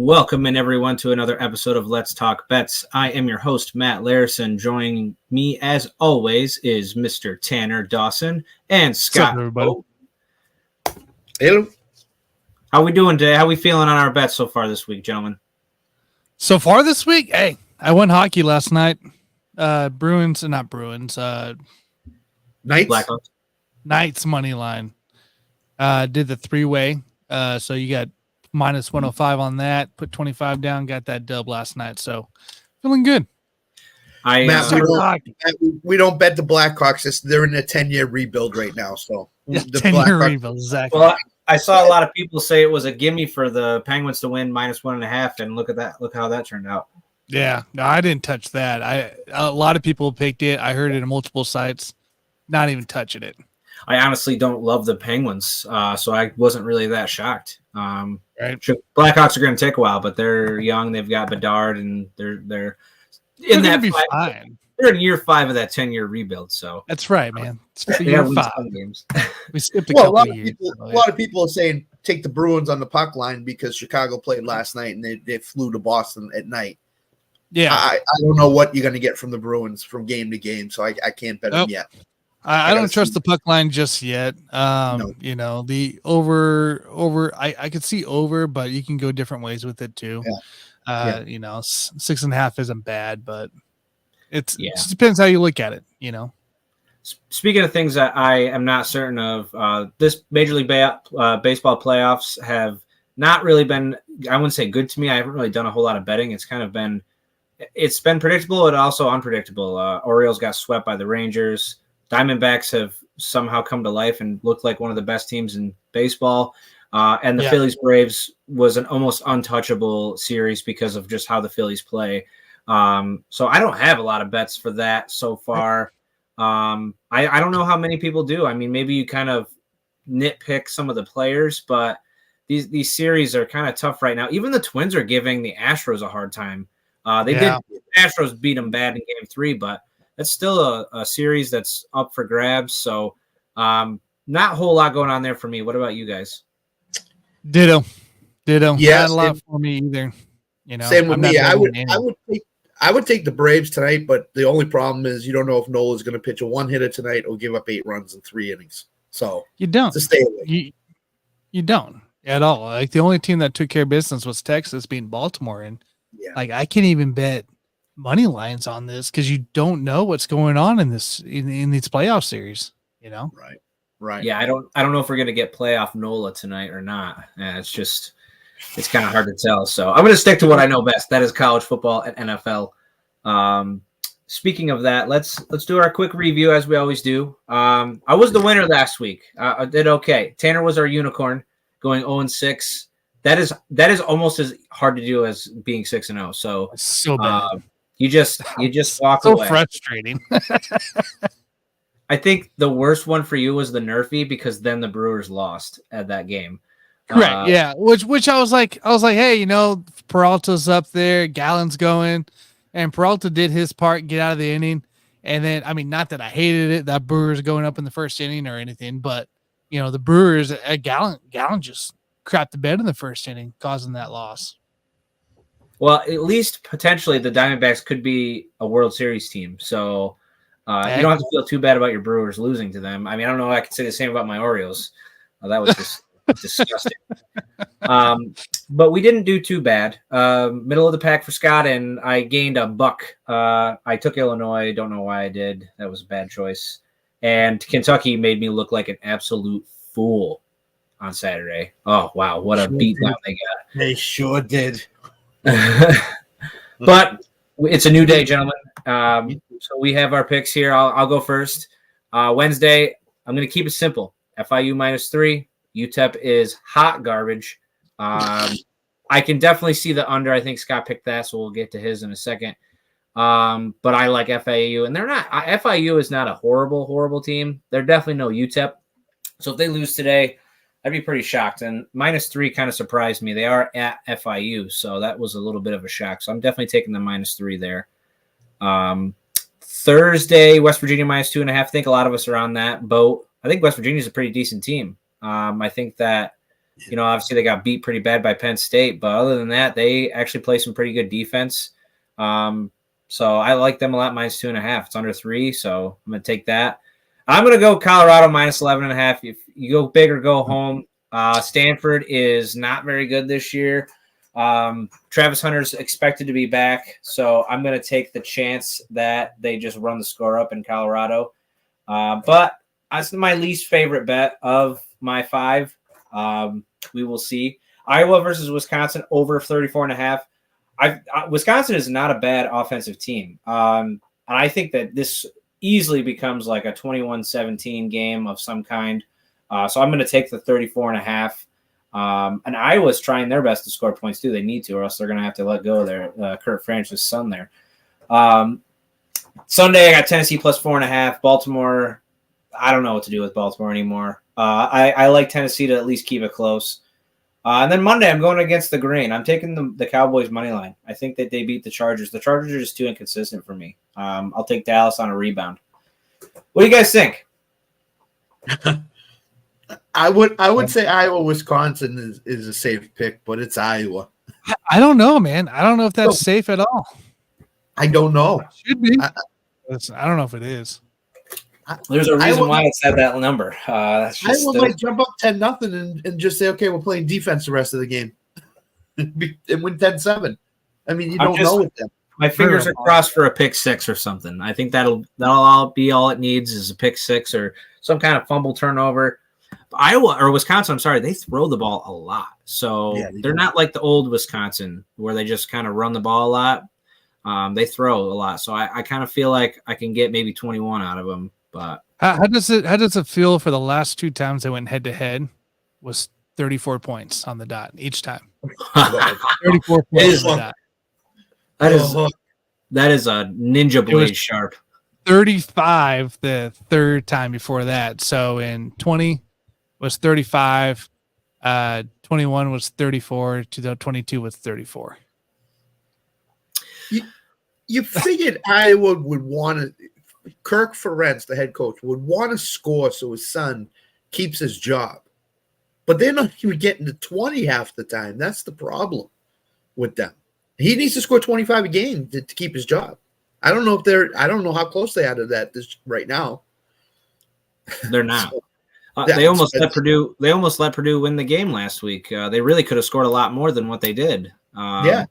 Welcome in everyone to another episode of Let's Talk Bets. I am your host, Matt Larrison. Joining me as always is Mr. Tanner Dawson and Scott. What's up, everybody? Hello. How we doing today? How we feeling on our bets so far this week, gentlemen? So far this week, hey, I won hockey last night. Knights money line. Did the three-way. So you got minus 105 on that. Put 25 down. Got that dub last night. So feeling good. Matt, we don't bet the Blackhawks. They're in a 10-year rebuild right now. So the 10-year rebuild, exactly. Well, I saw a lot of people say it was a gimme for the Penguins to win minus 1.5, and look at that. Look how that turned out. Yeah, no, I didn't touch that. A lot of people picked it. I heard it on multiple sites. Not even touching it. I honestly don't love the Penguins, so I wasn't really that shocked. Right. Blackhawks are going to take a while, but they're young. They've got Bedard, and they're in that. Fine. They're in year 5 of that 10-year rebuild. So that's right, man. It's year 5. Games. We skipped a couple of years. A lot of people are saying take the Bruins on the puck line because Chicago played last night and they flew to Boston at night. Yeah, I don't know what you're going to get from the Bruins from game to game, so I can't bet them yet. I don't trust the puck line just yet. No. You know, the over. I could see over, but you can go different ways with it too. Yeah. You know, 6.5 isn't bad, but it just depends how you look at it. You know. Speaking of things that I am not certain of, this Major League Baseball playoffs have not really been, I wouldn't say good to me. I haven't really done a whole lot of betting. It's been predictable and also unpredictable. Orioles got swept by the Rangers. Diamondbacks have somehow come to life and looked like one of the best teams in baseball. And the Phillies-Braves was an almost untouchable series because of just how the Phillies play. So I don't have a lot of bets for that so far. I don't know how many people do. I mean, maybe you kind of nitpick some of the players, but these series are kind of tough right now. Even the Twins are giving the Astros a hard time. The Astros beat them bad in Game 3, but that's still a series that's up for grabs. So not a whole lot going on there for me. What about you guys? Ditto. Yeah, not a lot for me either. You know, same with me. I would take the Braves tonight, but the only problem is you don't know if Nola's going to pitch a one-hitter tonight or give up 8 runs in 3 innings. So you don't. To stay away. You don't at all. Like the only team that took care of business was Texas beating Baltimore, and like I can't even bet money lines on this because you don't know what's going on in these playoff series. You know, right. Yeah, I don't know if we're going to get playoff Nola tonight or not. It's kind of hard to tell. So I'm going to stick to what I know best. That is college football and NFL. Speaking of that, let's do our quick review as we always do. I was the winner last week. I did okay. Tanner was our unicorn, going 0-6. That is almost as hard to do as being 6-0. So bad. You just walk so away. Frustrating. I think the worst one for you was the Nerfy because then the Brewers lost at that game. Correct. Yeah. Which I was like, hey, you know, Peralta's up there, Gallen's going, and Peralta did his part, get out of the inning. And then, I mean, not that I hated it, that Brewers going up in the first inning or anything, but you know, the Brewers at Gallen just crapped the bed in the first inning, causing that loss. Well, at least potentially the Diamondbacks could be a World Series team. So you don't have to feel too bad about your Brewers losing to them. I mean, I don't know if I could say the same about my Orioles. That was just disgusting. But we didn't do too bad. Middle of the pack for Scott, and I gained $1. I took Illinois. Don't know why I did. That was a bad choice. And Kentucky made me look like an absolute fool on Saturday. Oh, wow. What a beatdown they got. They sure did. But it's a new day, gentlemen. So we have our picks here. I'll go first. Wednesday, I'm going to keep it simple. FIU -3. UTEP is hot garbage. I can definitely see the under. I think Scott picked that, so we'll get to his in a second. But I like FIU, and they're not. FIU is not a horrible team. They're definitely no UTEP. So if they lose today, I'd be pretty shocked. And -3 kind of surprised me. They are at FIU, so that was a little bit of a shock. So I'm definitely taking the -3 there. Thursday, West Virginia -2.5. I think a lot of us are on that boat. I think West Virginia is a pretty decent team. I think that You know, obviously they got beat pretty bad by Penn State, but other than that, they actually play some pretty good defense. So I like them a lot, -2.5. It's under 3, so I'm going to take that. I'm going to go Colorado -11.5. If you go big or go home, Stanford is not very good this year. Travis Hunter's expected to be back, so I'm going to take the chance that they just run the score up in Colorado. But that's my least favorite bet of my 5. We will see. Iowa versus Wisconsin over 34.5. Wisconsin is not a bad offensive team. And I think that this easily becomes like a 21-17 game of some kind. So I'm going to take the 34.5. And Iowa's trying their best to score points too. They need to, or else they're going to have to let go of their Kurt Franch's son there. Sunday, I got Tennessee +4.5. Baltimore, I don't know what to do with Baltimore anymore. I like Tennessee to at least keep it close. And then Monday, I'm going against the grain. I'm taking the Cowboys money line. I think that they beat the Chargers. The Chargers are just too inconsistent for me. I'll take Dallas on a rebound. What do you guys think? I would say Iowa, Wisconsin is a safe pick, but it's Iowa. I don't know, man. I don't know if that's safe at all. I don't know. It should be. I don't know if it is. There's a reason why it's at that number. Iowa might jump up 10-0 and just say, okay, we're playing defense the rest of the game and win 10-7. I mean, you don't know with them. My fingers are crossed for a pick 6 or something. I think that'll all be all it needs is a pick 6 or some kind of fumble turnover. Iowa or Wisconsin, I'm sorry, they throw the ball a lot. So they're not like the old Wisconsin where they just kind of run the ball a lot. They throw a lot. So I kind of feel like I can get maybe 21 out of them. But how does it feel for the last 2 times they went head to head? Was 34 points on the dot each time. 34 points on the dot. That is a ninja blade sharp. 35 the third time before that. So in 20 was 35, 21 was 34, 2022 was 34. You figured Iowa would want to. Kirk Ferentz, the head coach, would want to score so his son keeps his job. But they're not even getting to 20 half the time. That's the problem with them. He needs to score 25 a game to keep his job. I don't know how close they are to that right now. They're not. They almost let Purdue win the game last week. They really could have scored a lot more than what they did. Yeah.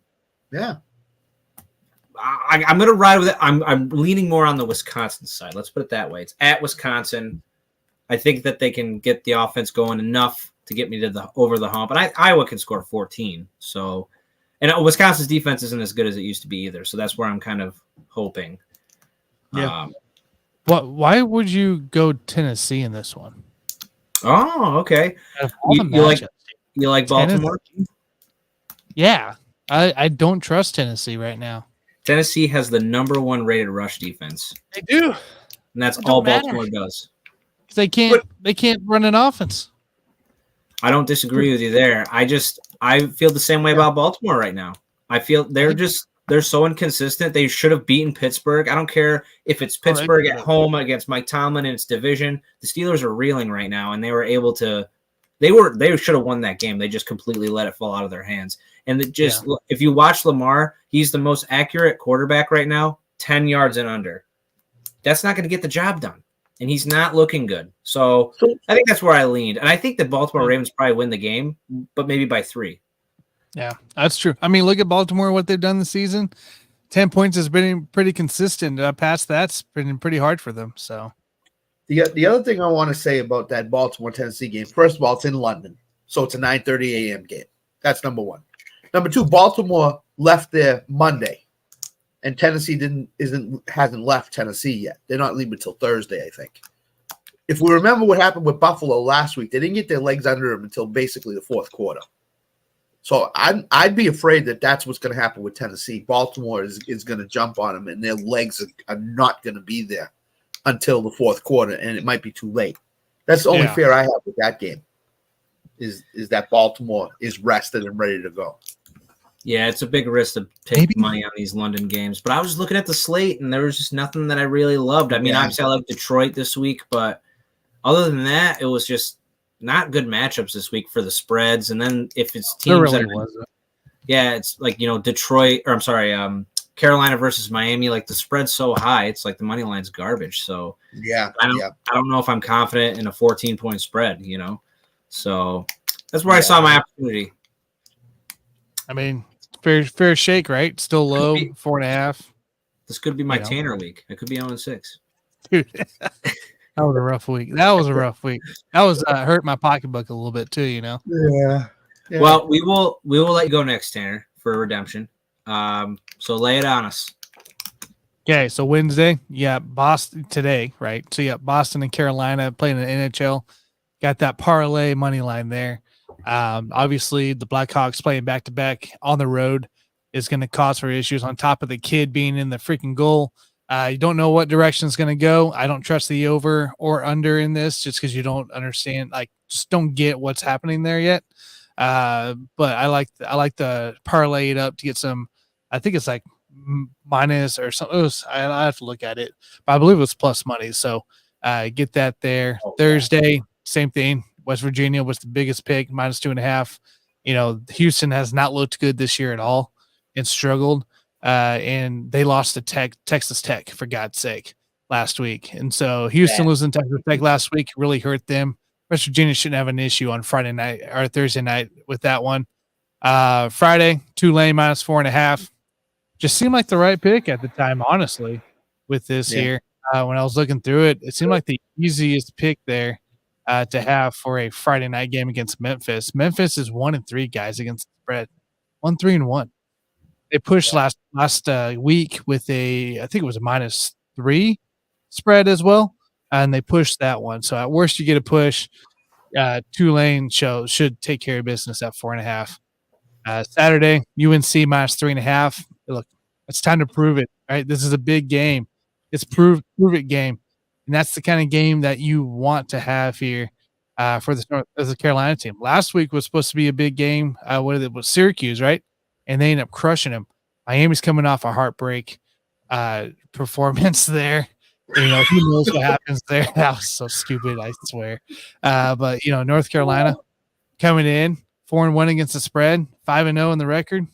I'm going to ride with it. I'm leaning more on the Wisconsin side. Let's put it that way. It's at Wisconsin. I think that they can get the offense going enough to get me to over the hump. And Iowa can score 14. So, and Wisconsin's defense isn't as good as it used to be either. So that's where I'm kind of hoping. Yeah. Why would you go Tennessee in this one? Oh, okay. You like Baltimore? Yeah. I don't trust Tennessee right now. Tennessee has the #1 rated rush defense. They do. And that's all Baltimore does. They can't run an offense. I don't disagree with you there. I feel the same way about Baltimore right now. I feel they're so inconsistent. They should have beaten Pittsburgh. I don't care if it's Pittsburgh at home against Mike Tomlin in its division. The Steelers are reeling right now, and they were able to. They should have won that game. They just completely let it fall out of their hands. And if you watch Lamar, he's the most accurate quarterback right now, 10 yards and under. That's not going to get the job done. And he's not looking good. So I think that's where I leaned. And I think the Baltimore Ravens probably win the game, but maybe by 3. Yeah, that's true. I mean, look at Baltimore, what they've done this season. 10 points has been pretty consistent. Past that's been pretty hard for them. So the other thing I want to say about that Baltimore-Tennessee game, first of all, it's in London. So it's a 9:30 a.m. game. That's number 1. Number 2, Baltimore left there Monday, and Tennessee hasn't left Tennessee yet. They're not leaving until Thursday, I think. If we remember what happened with Buffalo last week, they didn't get their legs under them until basically the fourth quarter. So I'd be afraid that that's what's going to happen with Tennessee. Baltimore is going to jump on them, and their legs are not going to be there until the fourth quarter, and it might be too late. That's the only fear I have with that game. Is that Baltimore is rested and ready to go. Yeah, it's a big risk to take money on these London games. But I was looking at the slate, and there was just nothing that I really loved. I mean, obviously I like Detroit this week, but other than that, it was just not good matchups this week for the spreads. And then if it's There teams really that wasn't. yeah, it's like, Detroit, or I'm sorry, Carolina versus Miami, like the spread's so high, it's like the money line's garbage. So Yeah. I don't know if I'm confident in a 14-point spread, So that's where I saw my opportunity. I mean, fair shake, right? Still low, 4.5. This could be my Tanner week. I could be 0-6. Dude, that was a rough week. That was hurt my pocketbook a little bit too, Yeah. Well, we will let you go next, Tanner, for redemption. So lay it on us. Okay, so Wednesday, Boston today, right? So Boston and Carolina playing in the NHL. Got that parlay money line there. Obviously, the Blackhawks playing back to back on the road is going to cause for issues. On top of the kid being in the freaking goal, you don't know what direction it's going to go. I don't trust the over or under in this, just because you don't understand, just don't get what's happening there yet. But I like the parlay it up to get some. I think it's like minus or something. I have to look at it, but I believe it was plus money. So get that there. Thursday, same thing. West Virginia was the biggest pick, minus 2.5. Houston has not looked good this year at all and struggled. And they lost to Texas Tech, for God's sake, last week. And so Houston losing to Texas Tech last week really hurt them. West Virginia shouldn't have an issue on Friday night or Thursday night with that one. Friday, Tulane minus 4.5. Just seemed like the right pick at the time, honestly, with this here. When I was looking through it, it seemed like the easiest pick there to have for a Friday night game against Memphis. Memphis is 1-3 guys against the spread, 1-3-1. They pushed last week with I think it was a -3 spread as well, and they pushed that one. So at worst, you get a push. Tulane should take care of business at 4.5. Saturday, UNC minus 3.5. Look, it's time to prove it. Right, this is a big game. It's prove it game, and that's the kind of game that you want to have here for the Carolina team. Last week was supposed to be a big game. It was Syracuse, right? And they ended up crushing them. Miami's coming off a heartbreak performance there. Who knows what happens there? That was so stupid, I swear. But North Carolina coming in 4-1 against the spread, 5-0 in the record.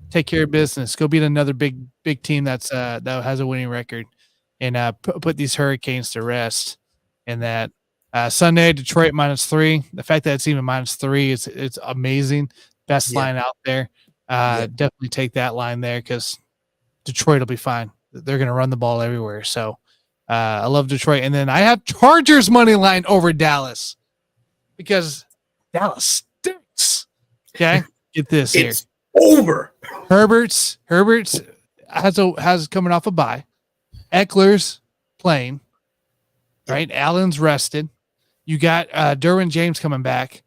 Take care of business. Go beat another big team that has a winning record, and put these Hurricanes to rest. And that Sunday, Detroit -3. The fact that it's even -3 it's amazing. Best line out there. Definitely take that line there because Detroit will be fine. They're going to run the ball everywhere. So I love Detroit. And then I have Chargers money line over Dallas because Dallas stinks. Okay, get this here. It's over. Herbert's has coming off a bye. Eckler's playing. Right, Allen's rested. You got Derwin James coming back.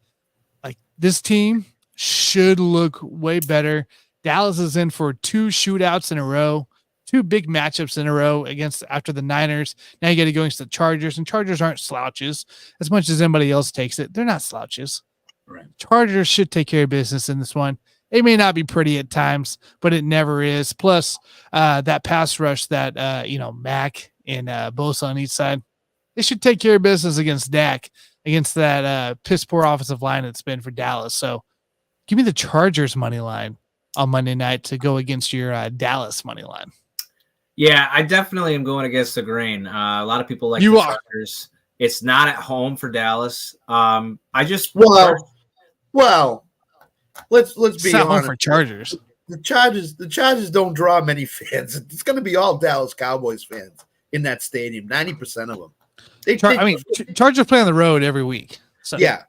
Like, this team should look way better. Dallas is in for 2 shootouts in a row, 2 big matchups in a row after the Niners. Now you got to go against the Chargers, and Chargers aren't slouches as much as anybody else takes it. They're not slouches. Right. Chargers should take care of business in this one. It may not be pretty at times, but it never is. Plus, that pass rush that Mac and Bosa on each side, they should take care of business against Dak, against that piss poor offensive line that's been for Dallas. So give me the Chargers money line on Monday night to go against your Dallas money line. Yeah, I definitely am going against the grain. A lot of people like the Chargers. It's not at home for Dallas. Let's be honest. Home for Chargers. The Chargers don't draw many fans. It's going to be all Dallas Cowboys fans in that stadium. 90% of them. Chargers play on the road every week. So. Yeah.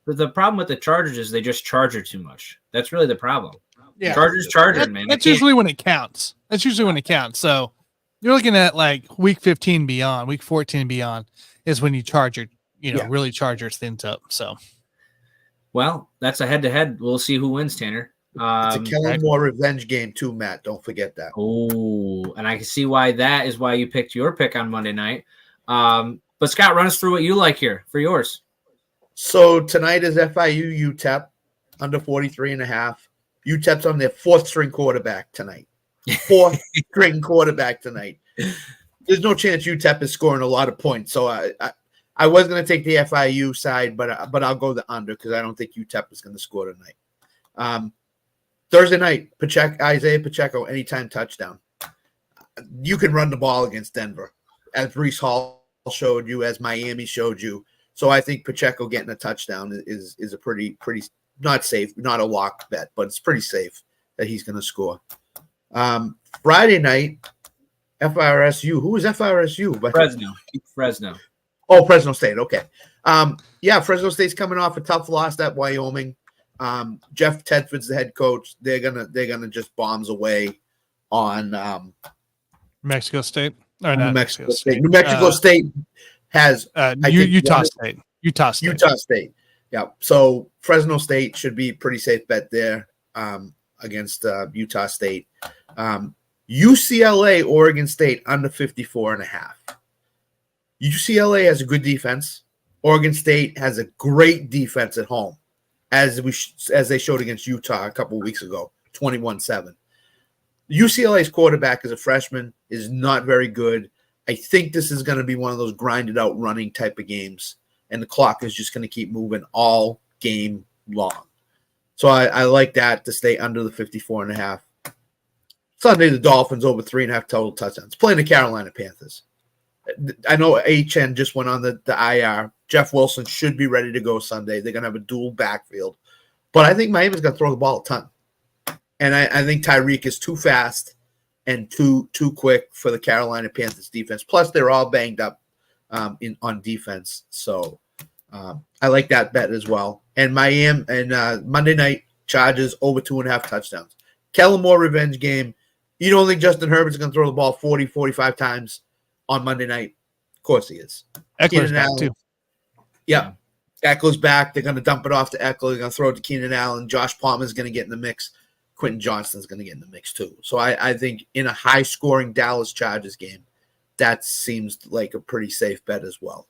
The problem with the Chargers is they just charger too much. That's really the problem. Yeah. Chargers, man. That's usually when it counts. So you're looking at like week 15 beyond, week 14 beyond is when you really charge your things up. So. Well, that's a head-to-head. We'll see who wins, Tanner. It's a Kellen Moore revenge game too, Matt. Don't forget that. Oh, and I can see why you picked your pick on Monday night. But Scott, run us through what you like here for yours. So tonight is FIU UTEP under 43.5. UTEP's on their 4th string quarterback tonight. 4th string quarterback tonight. There's no chance UTEP is scoring a lot of points. So I I was going to take the FIU side, but I'll go the under because I don't think UTEP is going to score tonight. Thursday night, Isaiah Pacheco, anytime touchdown. You can run the ball against Denver, as Brees Hall showed you, as Miami showed you. So I think Pacheco getting a touchdown is a pretty not safe, not a lock bet, but it's pretty safe that he's going to score. Friday night, FRSU. Who is FRSU? Fresno. Oh, Fresno State. Okay. Fresno State's coming off a tough loss at Wyoming. Jeff Tedford's the head coach. They're gonna just bombs away on Mexico State. Or not New Mexico State. New Mexico State has Utah State. Utah State. Yeah. So Fresno State should be a pretty safe bet there against Utah State. UCLA, Oregon State under 54.5. UCLA has a good defense. Oregon State has a great defense at home, as they showed against Utah a couple of weeks ago, 21-7. UCLA's quarterback as a freshman is not very good. I think this is going to be one of those grinded out running type of games, and the clock is just going to keep moving all game long. So I like that to stay under the 54.5. Sunday, the Dolphins over 3.5 total touchdowns, playing the Carolina Panthers. I know HN just went on the IR. Jeff Wilson should be ready to go Sunday. They're going to have a dual backfield. But I think Miami's going to throw the ball a ton. And I think Tyreek is too fast and too quick for the Carolina Panthers defense. Plus, they're all banged up on defense. So I like that bet as well. And Miami and Monday night, Chargers over 2.5 touchdowns. Kellen Moore revenge game. You don't think Justin Herbert's going to throw the ball 40, 45 times on Monday night? Of course he is. Eckler's back too. Yeah. Eckler's back. They're going to dump it off to Eckler. They're going to throw it to Keenan Allen. Josh Palmer's going to get in the mix. Quentin Johnston's going to get in the mix too. So I think in a high-scoring Dallas Chargers game, that seems like a pretty safe bet as well.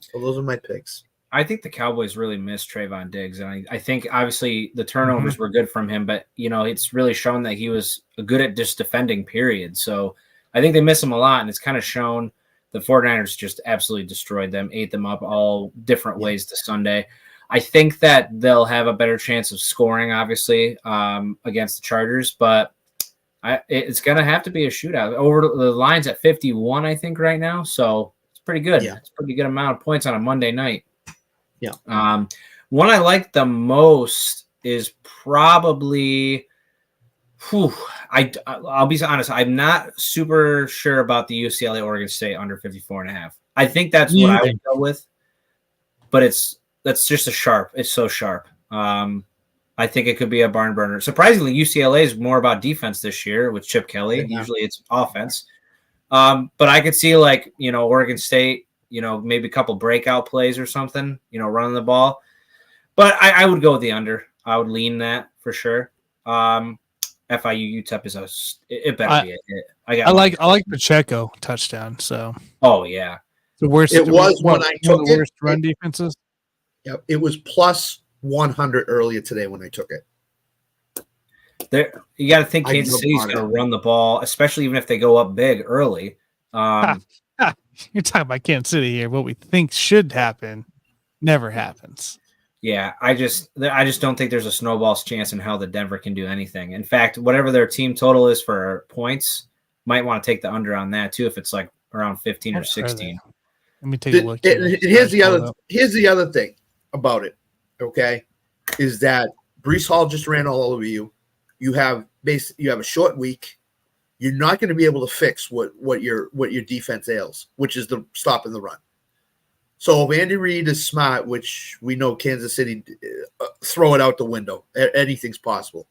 So those are my picks. I think the Cowboys really missed Trayvon Diggs, and I think obviously the turnovers were good from him, but it's really shown that he was good at just defending, period. So I think they miss him a lot, and it's kind of shown. The 49ers just absolutely destroyed them, ate them up all different ways to Sunday. I think that they'll have a better chance of scoring, obviously, against the Chargers, but it's going to have to be a shootout. Over the line's at 51, I think, right now, so it's pretty good. Yeah. It's a pretty good amount of points on a Monday night. Yeah. One I like the most is probably I'll be honest, I'm not super sure about the UCLA Oregon State under 54.5. I think that's what I would go with, but that's just it's so sharp. I think it could be a barn burner. Surprisingly, UCLA is more about defense this year with Chip Kelly. Yeah. Usually it's offense. But I could see Oregon State, maybe a couple breakout plays or something, running the ball. But I would go with the under. I would lean that for sure. FIU UTEP is it better be a hit. I like Pacheco touchdown. So yeah, the worst. It was when I took the worst run defenses. Yep, it was plus 100 earlier today when I took it. There, you got to think Kansas City's going to run the ball, especially even if they go up big early. You're talking about Kansas City here. What we think should happen never happens. Yeah, I just don't think there's a snowball's chance in hell that Denver can do anything. In fact, whatever their team total is for points, might want to take the under on that too if it's like around 15 or 16. Let me take a look. Here's the other thing about it, okay, is that Brees Hall just ran all over you. You have a short week. You're not going to be able to fix what your defense ails, which is the stopping the run. So if Andy Reid is smart, which we know Kansas City throw it out the window, anything's possible.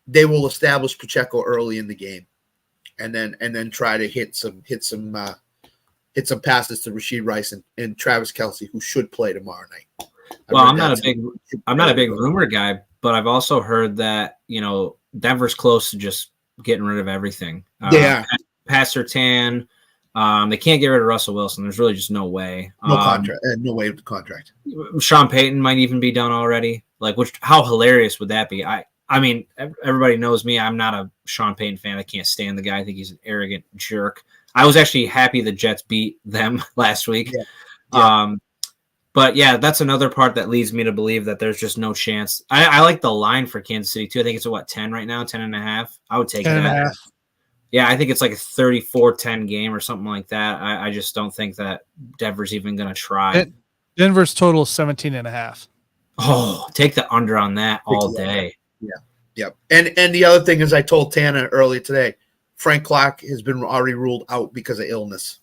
They will establish Pacheco early in the game, and then try to hit some passes to Rashee Rice and Travis Kelce, who should play tomorrow night. I'm not a big rumor guy, but I've also heard that Denver's close to just getting rid of everything. Yeah, Pat Surtain. They can't get rid of Russell Wilson. There's really just no way. No contract. No way with the contract. Sean Payton might even be done already. How hilarious would that be? I mean, everybody knows me. I'm not a Sean Payton fan. I can't stand the guy. I think he's an arrogant jerk. I was actually happy the Jets beat them last week. Yeah. But yeah, that's another part that leads me to believe that there's just no chance. I like the line for Kansas City too. I think it's 10 right now, 10.5. I would take 10.5. Yeah, I think it's like a 34-10 game or something like that. I just don't think that Denver's even going to try. Denver's total is 17.5. Oh, take the under on that all day. Yeah. And the other thing is, I told Tanner earlier today, Frank Clark has been already ruled out because of illness.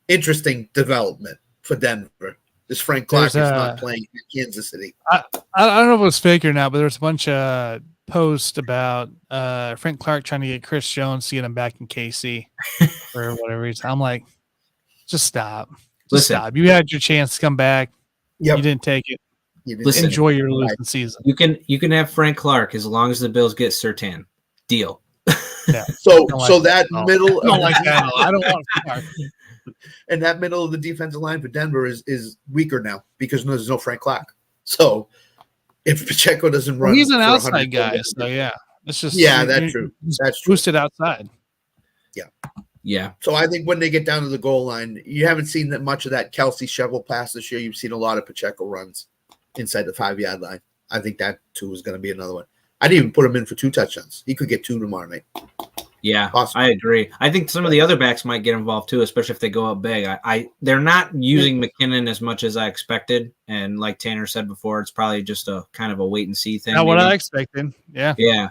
Interesting development for Denver. This Frank Clark is not playing in Kansas City. I don't know if it was fake or not, but there's a bunch of posts about Frank Clark trying to get Chris Jones to get him back in KC for whatever reason. I'm like, just stop. Stop. You had your chance to come back. Yep. You didn't take it. Enjoy your losing season. You can have Frank Clark as long as the Bills get Surtain. Deal. Yeah. Middle. I don't like that. I don't want Clark. And that middle of the defensive line for Denver is weaker now because there's no Frank Clark. So if Pacheco doesn't run, he's an outside guy. So yeah, it's just that's true. That's true. Boosted outside. Yeah. So I think when they get down to the goal line, you haven't seen that much of that Kelsey shovel pass this year. You've seen a lot of Pacheco runs inside the 5-yard line. I think that too is going to be another one. I didn't even put him in for 2 touchdowns. He could get 2 tomorrow night. Yeah, awesome. I agree. I think some of the other backs might get involved too, especially if they go up big. They're not using McKinnon as much as I expected, and like Tanner said before, it's probably just a kind of a wait and see thing. Not what I expected. Yeah. Yeah.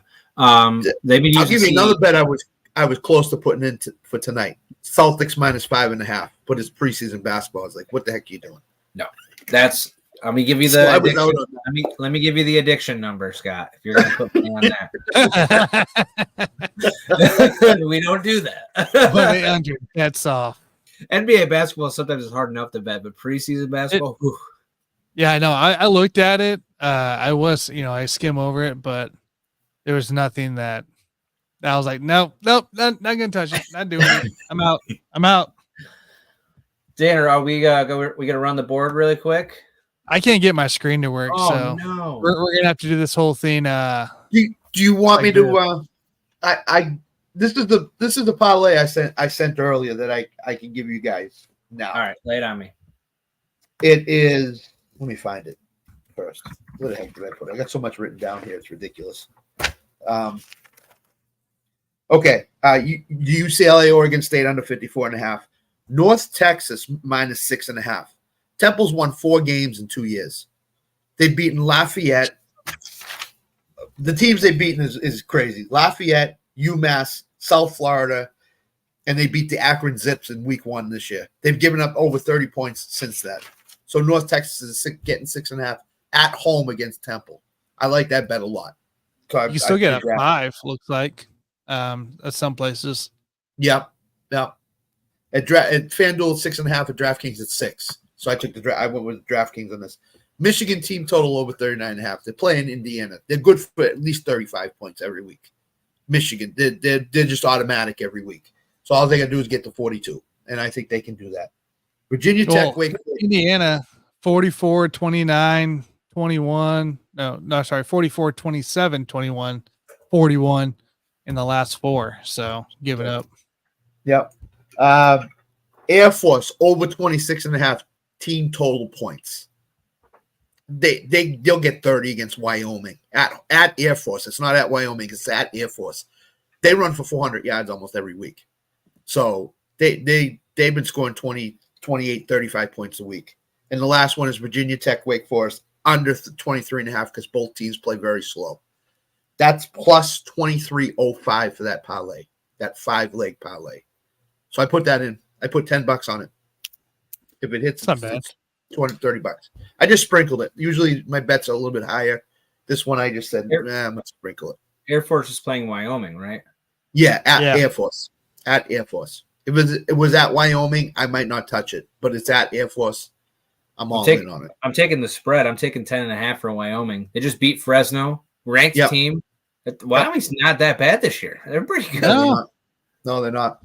They've been. I'll give you another bet. I was close to putting in for tonight. Celtics -5.5, but it's preseason basketball. It's like, what the heck are you doing? No, that's. Let me give you the. Let me give you the addiction number, Scott. If you're going to put me on that, we don't do that. But Andrew, that's off. NBA basketball sometimes is hard enough to bet, but preseason basketball. Yeah, I know. I looked at it. I skim over it, but there was nothing that I was like, nope, not gonna touch it. Not doing it. I'm out. Tanner, are we gonna run the board really quick? I can't get my screen to work, so no. we're gonna have to do this whole thing. Do you want me to? This is the parlay I sent earlier that I can give you guys now. All right, lay it on me. It is. Let me find it first. Where the heck did I put it? I got so much written down here; it's ridiculous. Okay, UCLA, Oregon State under 54.5. North Texas -6.5. Temple's won 4 games in 2 years. They've beaten Lafayette. The teams they've beaten is crazy. Lafayette, UMass, South Florida, and they beat the Akron Zips in week 1 this year. They've given up over 30 points since that. So North Texas is getting 6.5 at home against Temple. I like that bet a lot. So you still get a 5, looks like, at some places. Yep. At FanDuel 6.5, at DraftKings at 6. So I went with DraftKings on this. Michigan team total over 39.5. They're playing Indiana. They're good for at least 35 points every week. Michigan, they're just automatic every week. So all they got to do is get to 42, and I think they can do that. Virginia Tech, Indiana, 44, 29, 21. No, sorry, 44, 27, 21, 41 in the last 4. So give it up. Yep. Air Force over 26.5 team total points. They'll get 30 against Wyoming at Air Force. It's not at Wyoming. It's at Air Force. They run for 400 yards almost every week. So they've been scoring 20, 28, 35 points a week. And the last one is Virginia Tech, Wake Forest under 23.5 because both teams play very slow. That's plus 23.05 for that parlay, that 5-leg parlay. So I put that in. I put $10 on it. If it hits, it's $230. I just sprinkled it. Usually my bets are a little bit higher. This one I just said, I'm gonna sprinkle it. Air Force is playing Wyoming, right? Yeah, Air Force. At Air Force. If it was at Wyoming, I might not touch it, but it's at Air Force. I'm in on it. I'm taking the spread. I'm taking 10.5 for Wyoming. They just beat Fresno, ranked team. Wyoming's not that bad this year. They're pretty good. No, they're not.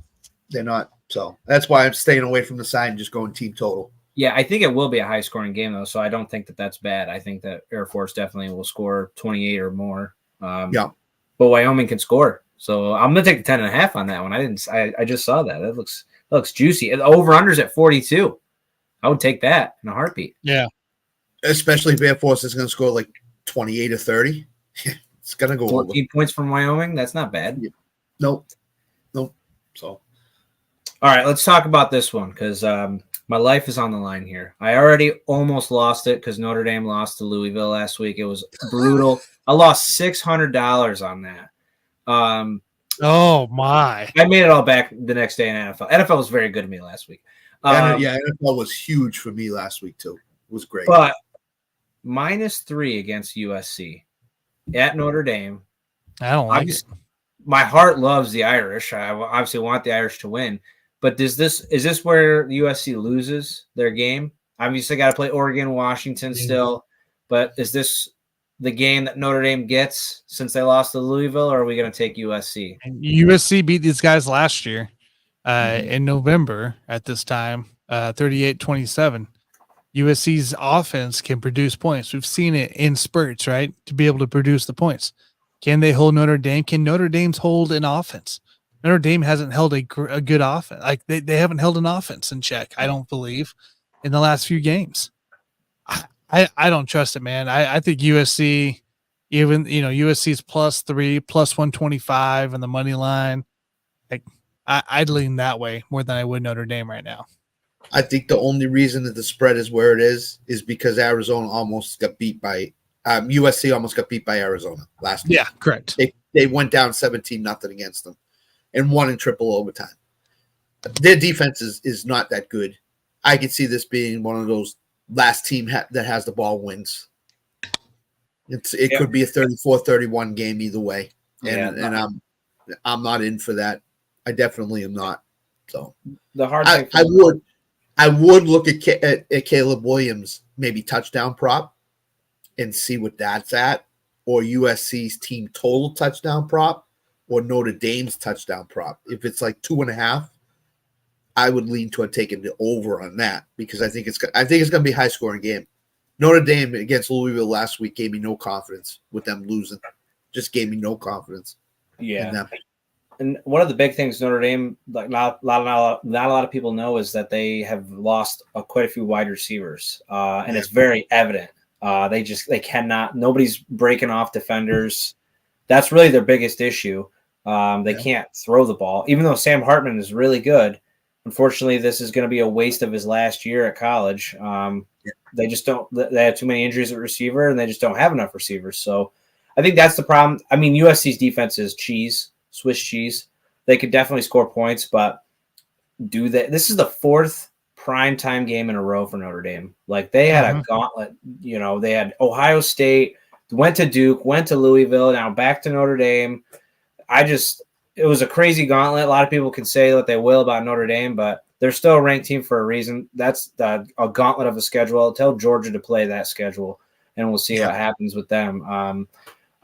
They're not. So that's why I'm staying away from the side and just going team total. Yeah, I think it will be a high-scoring game, though, so I don't think that that's bad. I think that Air Force definitely will score 28 or more. But Wyoming can score. So I'm going to take the 10.5 on that one. I just saw that. It looks juicy. The over-under's at 42. I would take that in a heartbeat. Yeah. Especially if Air Force is going to score like 28 or 30. It's going to go 14 points from Wyoming. That's not bad. Yeah. Nope. So, all right, let's talk about this one because my life is on the line here. I already almost lost it because Notre Dame lost to Louisville last week. It was brutal. I lost $600 on that. Oh my! I made it all back the next day in NFL. NFL was very good to me last week. NFL was huge for me last week too. It was great. But -3 against USC at Notre Dame. I don't like it. My heart loves the Irish. I obviously want the Irish to win. But is this where USC loses their game? Obviously, got to play Oregon, Washington still. But is this the game that Notre Dame gets since they lost to Louisville, or are we going to take USC? And USC beat these guys last year in November at this time, 38-27. USC's offense can produce points. We've seen it in spurts, right? To be able to produce the points. Can they hold Notre Dame? Can Notre Dame's hold an offense? Notre Dame hasn't held a good offense. Like they haven't held an offense in check, I don't believe, in the last few games. I don't trust it, man. I think USC, even USC's +3, +125 on the money line. Like I'd lean that way more than I would Notre Dame right now. I think the only reason that the spread is where it is because Arizona almost got beat by USC almost got beat by Arizona last week. Yeah, correct. They went down 17-0 against them and won in triple overtime. Their defense is not that good. I could see this being one of those last team that has the ball wins. It could be a 34-31 game either way. And I'm not in for that. I definitely am not. So the hard thing I would look at Caleb Williams, maybe touchdown prop and see what that's at, or USC's team total touchdown prop, or Notre Dame's touchdown prop. If it's like 2.5, I would lean toward taking the over on that because I think it's going to be a high scoring game. Notre Dame against Louisville last week gave me no confidence with them losing. Just gave me no confidence. Yeah. And one of the big things Notre Dame, like not a lot of people know, is that they have lost quite a few wide receivers, and it's very evident. They cannot. Nobody's breaking off defenders. That's really their biggest issue. They can't throw the ball, even though Sam Hartman is really good. Unfortunately, this is going to be a waste of his last year at college. They just don't. They have too many injuries at receiver, and they just don't have enough receivers. So, I think that's the problem. I mean, USC's defense is Swiss cheese. They could definitely score points, but do they? This is the 4th primetime game in a row for Notre Dame. Like they had a gauntlet. They had Ohio State, went to Duke, went to Louisville, now back to Notre Dame. It was a crazy gauntlet. A lot of people can say what they will about Notre Dame, but they're still a ranked team for a reason. That's a gauntlet of a schedule. I'll tell Georgia to play that schedule, and we'll see what happens with them.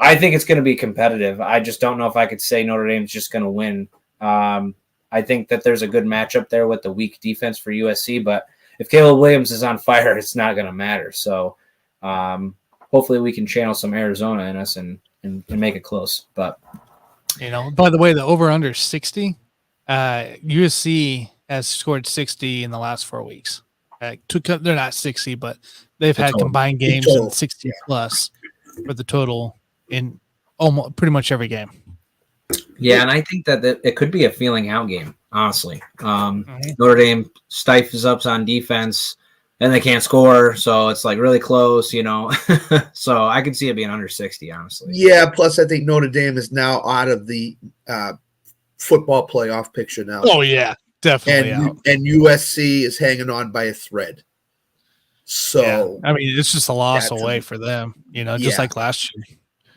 I think it's going to be competitive. I just don't know if I could say Notre Dame's just going to win. I think that there's a good matchup there with the weak defense for USC, but if Caleb Williams is on fire, it's not going to matter. So hopefully we can channel some Arizona in us and make it close. But by the way, the over-under 60, USC has scored 60 in the last 4 weeks. They're not 60, but they've had combined games in 60 plus for the total in almost pretty much every game. Yeah, and I think that it could be a feeling out game, honestly. Notre Dame stifles up on defense, and they can't score, so it's like really close, So I could see it being under 60, honestly. Yeah, plus I think Notre Dame is now out of the football playoff picture now. Oh, yeah, definitely out. And USC is hanging on by a thread. So, I mean, it's just a loss away for them, just like last year.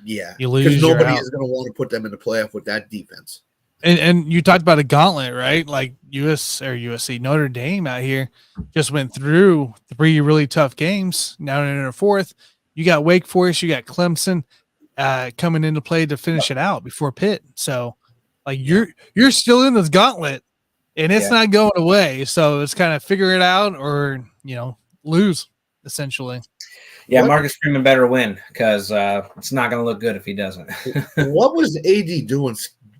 Yeah, you lose. Because nobody is going to want to put them in the playoff with that defense. And you talked about a gauntlet, right? Like USC, Notre Dame out here just went through 3 really tough games. Now in their 4th, you got Wake Forest, you got Clemson coming into play to finish it out before Pitt. So, like you're still in this gauntlet, and it's not going away. So it's kind of figure it out or lose essentially. Yeah, Marcus Freeman better win because it's not going to look good if he doesn't. What was AD doing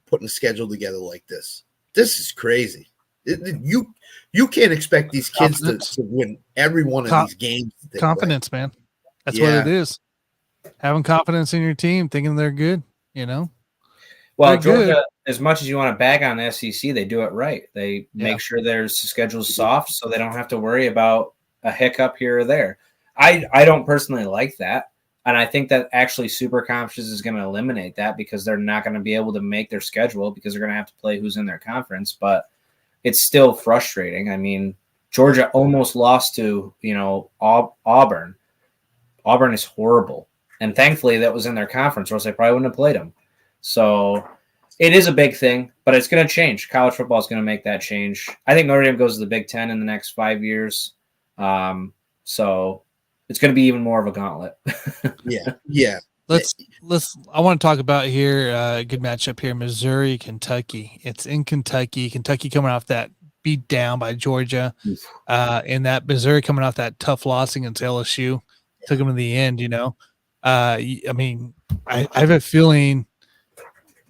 putting a schedule together like this? This is crazy. You can't expect these kids to win every one of these games. Confidence, man. That's what it is. Having confidence in your team, thinking they're good, Well, Georgia, as much as you want to bag on the SEC, they do it right. They make sure their schedule's soft so they don't have to worry about a hiccup here or there. I don't personally like that. And I think that actually Super Conference is going to eliminate that because they're not going to be able to make their schedule because they're going to have to play who's in their conference. But it's still frustrating. I mean, Georgia almost lost to, Auburn. Auburn is horrible. And thankfully that was in their conference, or else they probably wouldn't have played them. So it is a big thing, but it's going to change. College football is going to make that change. I think Notre Dame goes to the Big Ten in the next 5 years. So it's going to be even more of a gauntlet. Yeah. I want to talk about here a good matchup here, Missouri, Kentucky. It's in Kentucky. Kentucky coming off that beat down by Georgia, and that Missouri coming off that tough loss against LSU. Took them to the end, I have a feeling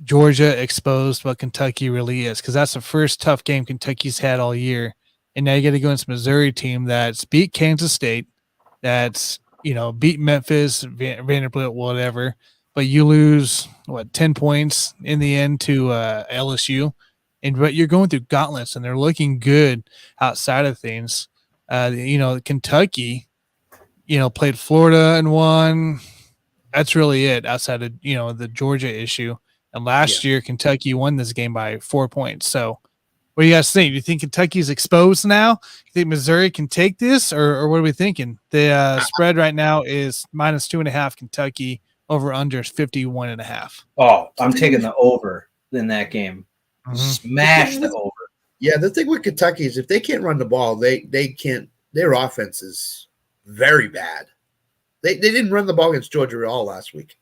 Georgia exposed what Kentucky really is, because that's the first tough game Kentucky's had all year. And now you got to go against a Missouri team that's beat Kansas State, that's, beat Memphis, Vanderbilt, whatever. But you lose, 10 points in the end to LSU. But you're going through gauntlets, and they're looking good outside of things. Kentucky, played Florida and won. That's really it outside of, the Georgia issue. And last year, Kentucky won this game by 4 points. So what do you guys think? Do you think Kentucky's exposed now? You think Missouri can take this, or what are we thinking? The spread right now is -2.5 Kentucky, over under is 51.5. Oh, I'm taking the over in that game. Mm-hmm. Smash the over. Yeah, the thing with Kentucky is if they can't run the ball, they can't. Their offense is very bad. They didn't run the ball against Georgia at all last week.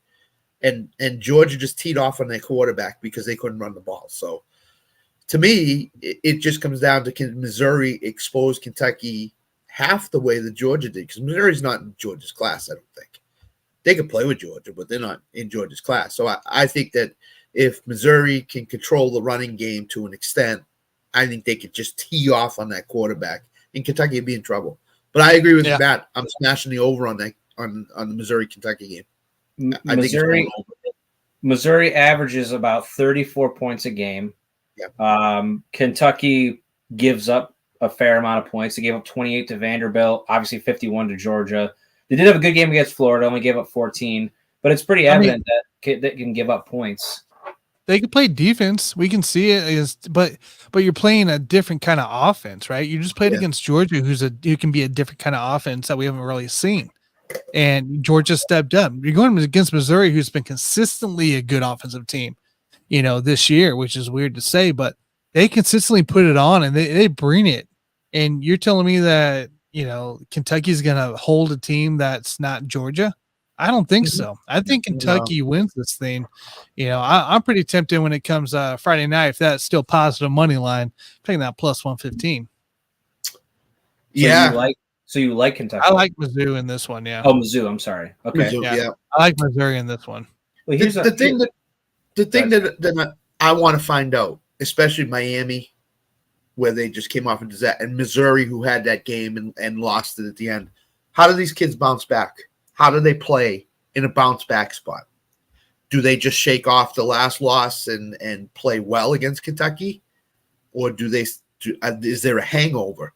And Georgia just teed off on their quarterback because they couldn't run the ball. So to me, it just comes down to can Missouri expose Kentucky half the way that Georgia did, because Missouri's not in Georgia's class, I don't think. They could play with Georgia, but they're not in Georgia's class. So I think that if Missouri can control the running game to an extent, I think they could just tee off on that quarterback, and Kentucky would be in trouble. But I agree with Matt. I'm smashing the over on that on the Missouri-Kentucky game. Missouri averages about 34 points a game. Yeah. Kentucky gives up a fair amount of points. They gave up 28 to Vanderbilt, obviously 51 to Georgia. They did have a good game against Florida, only gave up 14, but it's pretty evident that they can give up points. They can play defense. We can see it, but you're playing a different kind of offense, right? You just played against Georgia, who can be a different kind of offense that we haven't really seen. And Georgia stepped up. You're going against Missouri, who's been consistently a good offensive team, this year, which is weird to say, but they consistently put it on and they bring it. And you're telling me that, Kentucky's going to hold a team that's not Georgia? I don't think so. I think Kentucky wins this thing. I'm pretty tempted when it comes Friday night, if that's still positive money line, taking that plus 115. So you like Kentucky? I like Mizzou in this one, yeah. Oh, Mizzou, I'm sorry. Okay. Mizzou, yeah. I like Missouri in this one. Well, the thing that I want to find out, especially Miami, where they just came off into that, and Missouri, who had that game and lost it at the end. How do these kids bounce back? How do they play in a bounce back spot? Do they just shake off the last loss and play well against Kentucky? Or is there a hangover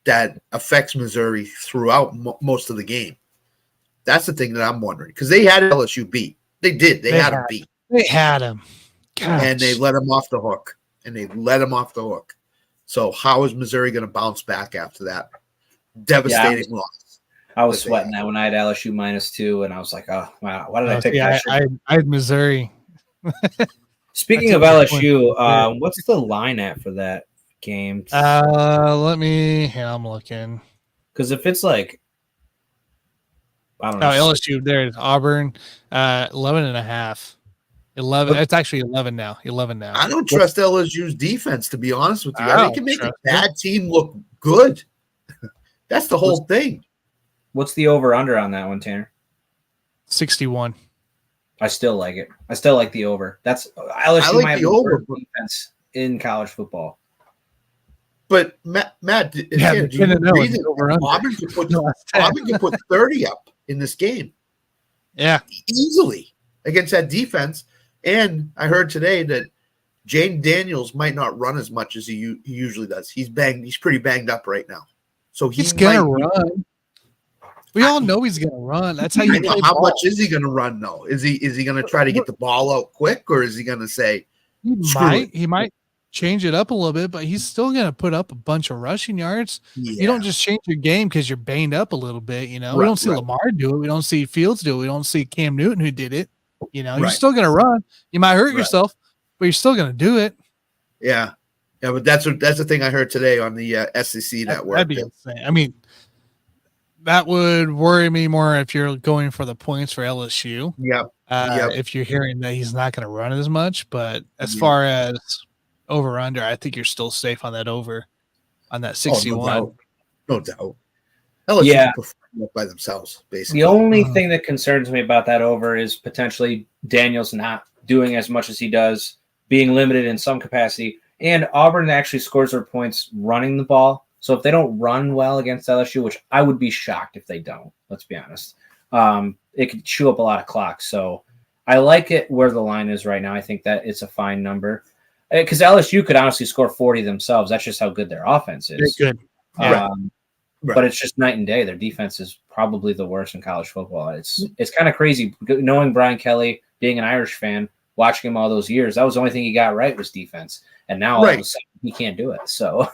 that affects Missouri throughout most of the game? That's the thing that I'm wondering, because they had LSU beat. They did. They had them beat. They had him. And they let him off the hook. So how is Missouri going to bounce back after that devastating loss? I was sweating that when I had LSU -2, and I was like, oh, wow, why did I pick that? I had Missouri. Speaking of LSU, what's the line at for that game? I'm looking. Because if it's like, I don't know. LSU, there's Auburn, 11.5. 11. It's actually 11 now. 11 now. I don't trust LSU's defense, to be honest with you. They can make a bad team look good. That's the whole thing. What's the over-under on that one, Tanner? 61. I still like it. I still like the over. LSU might have the worst defense in college football. But Matt, do you agree that Auburn can put 30 up in this game? Yeah, easily against that defense. And I heard today that Jane Daniels might not run as much as he usually does. He's pretty banged up right now, so he's gonna run. We all know he's gonna run. That's how you play. How much is he gonna run though? Is he gonna try to get the ball out quick, or is he gonna say he might change it up a little bit, but he's still gonna put up a bunch of rushing yards. Yeah. You don't just change your game because you're banged up a little bit. You know, we don't see Lamar do it. We don't see Fields do it. We don't see Cam Newton who did it. You know, you're still gonna run. You might hurt yourself, but you're still gonna do it. Yeah, but that's the thing I heard today on the SEC network. That'd be insane. I mean, that would worry me more if you're going for the points for LSU. Yeah. If you're hearing that he's not going to run as much, but as far as over under, I think you're still safe on that over on that 61. No doubt. LSU perform by themselves, basically. The only thing that concerns me about that over is potentially Daniels not doing as much as he does, being limited in some capacity, and Auburn actually scores their points running the ball. So if they don't run well against LSU, which I would be shocked if they don't, let's be honest, it could chew up a lot of clock. So I like it where the line is right now. I think that it's a fine number because LSU could honestly score 40 themselves. That's just how good their offense is. They're good. But it's just night and day. Their defense is probably the worst in college football. It's kind of crazy knowing Brian Kelly, being an Irish fan, watching him all those years. That was the only thing he got right was defense. And now all of a sudden he can't do it. So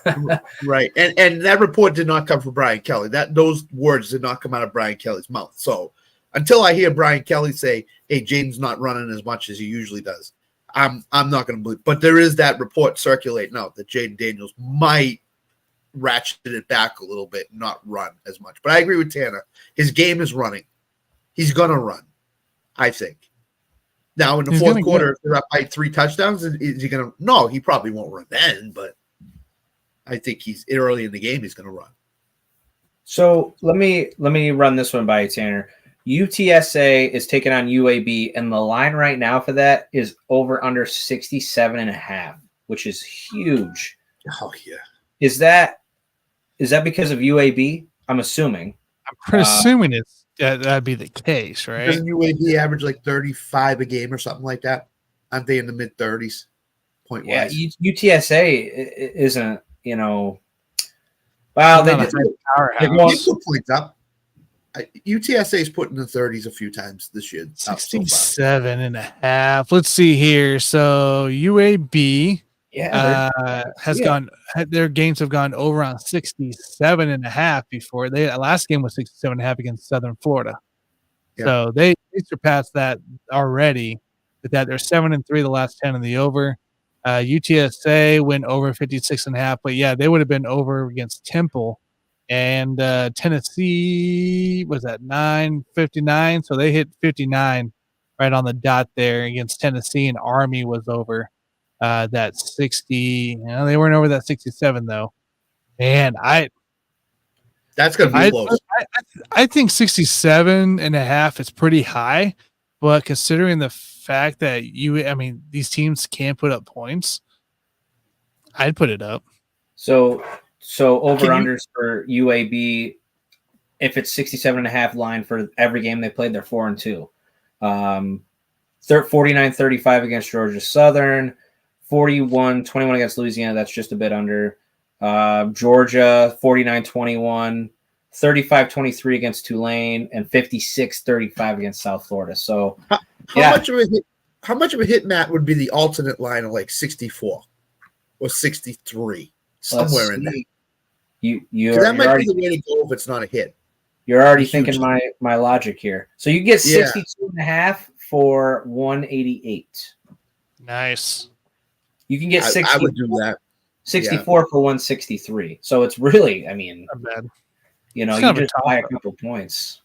right. And that report did not come from Brian Kelly. Those words did not come out of Brian Kelly's mouth. So until I hear Brian Kelly say, hey, Jaden's not running as much as he usually does, I'm not going to believe. But there is that report circulating out that Jaden Daniels might ratchet it back a little bit and not run as much. But I agree with Tanner. His game is running. He's going to run, I think. Now, in the fourth quarter, if they're up by 3 touchdowns, is he going to – no, he probably won't run then, but I think he's early in the game he's going to run. So let me run this one by you, Tanner. UTSA is taking on UAB, and the line right now for that is over under 67.5, which is huge. Oh, yeah. Is that because of UAB? I'm assuming. I'm assuming that'd be the case, right? Doesn't UAB average like 35 a game or something like that? Aren't they in the mid-30s point wise? Yeah, UTSA isn't, well, they put points up. UTSA's put in the 30s a few times this year. 67.5. Let's see here. So UAB their games have gone over on 67.5 before. Last game was 67.5 against Southern Florida. Yeah. So they surpassed that already. But that they're 7-3 the last 10 in the over. UTSA went over 56.5, but yeah, they would have been over against Temple. And Tennessee was at 9.59, so they hit 59 right on the dot there against Tennessee, and Army was over that 60. They weren't over that 67 though. Man, that's gonna be close. I think 67.5 is pretty high, but considering the fact that these teams can't put up points, I'd put it up. So over-unders for UAB, if it's 67.5 line for every game they played, they're 4-2. 49-35 against Georgia Southern, 41-21 against Louisiana. That's just a bit under. Georgia, 49-21, 35-23 against Tulane, and 56-35 against South Florida. So how much of a hit, Matt, would be the alternate line of like 64 or 63? Somewhere in there. That might be the way to go if it's not a hit. You're already thinking my logic here. So you get 62.5 for 188. Nice. You can get 60. I would do that. 64 for 163. So it's really, not bad. You just buy a couple points.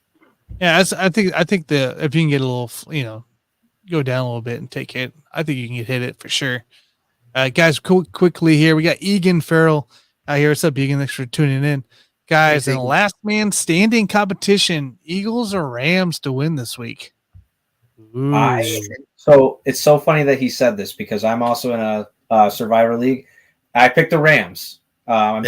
Yeah, I think if you can get a little, go down a little bit and take it, I think you can hit it for sure. Guys, quickly here, we got Egan Farrell here. What's up, Egan? Thanks for tuning in. Guys, in the last man standing competition, Eagles or Rams to win this week? So it's so funny that he said this because I'm also in a Survivor League. I picked the Rams. I'm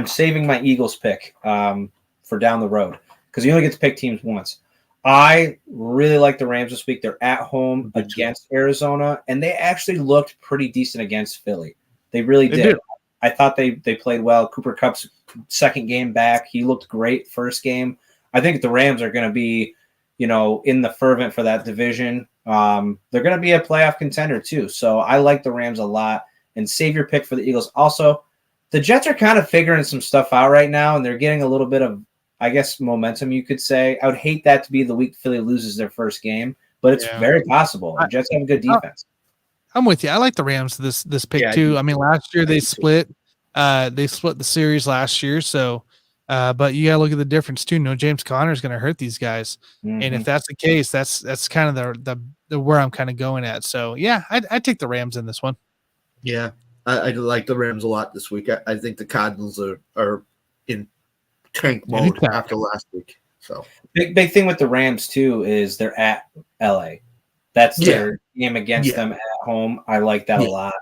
saving my Eagles pick for down the road because you only get to pick teams once. I really like the Rams this week. They're at home against Arizona, and they actually looked pretty decent against Philly. They really did. I thought they played well. Cooper Kupp's second game back, he looked great first game. I think the Rams are going to be, in the fervent for that division. They're going to be a playoff contender too. So I like the Rams a lot. And save your pick for the Eagles. Also, the Jets are kind of figuring some stuff out right now, and they're getting a little bit of, I guess, momentum, you could say. I would hate that to be the week Philly loses their first game, but it's very possible. The Jets have a good defense. I'm with you. I like the Rams this pick too. I mean, last year they split the series last year, so but you gotta look at the difference too. No, James Conner is going to hurt these guys, and if that's the case, that's kind of the where I'm kind of going at. So yeah, I take the Rams in this one. Yeah, I like the Rams a lot this week. I think the Cardinals are in tank mode after last week. So big thing with the Rams too is they're at LA. That's their game against them at home. I like that a lot.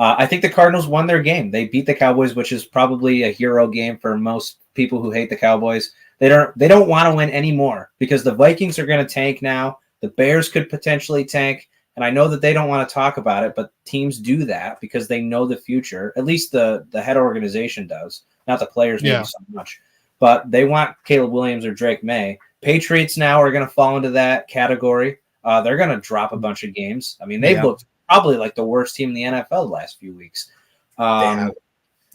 I think the Cardinals won their game. They beat the Cowboys, which is probably a hero game for most people who hate the Cowboys. They don't want to win anymore because the Vikings are going to tank now. The Bears could potentially tank. And I know that they don't want to talk about it, but teams do that because they know the future. At least the head organization does, not the players maybe so much. But they want Caleb Williams or Drake May. Patriots now are going to fall into that category. They're going to drop a bunch of games. I mean, they've looked probably like the worst team in the NFL the last few weeks. They have.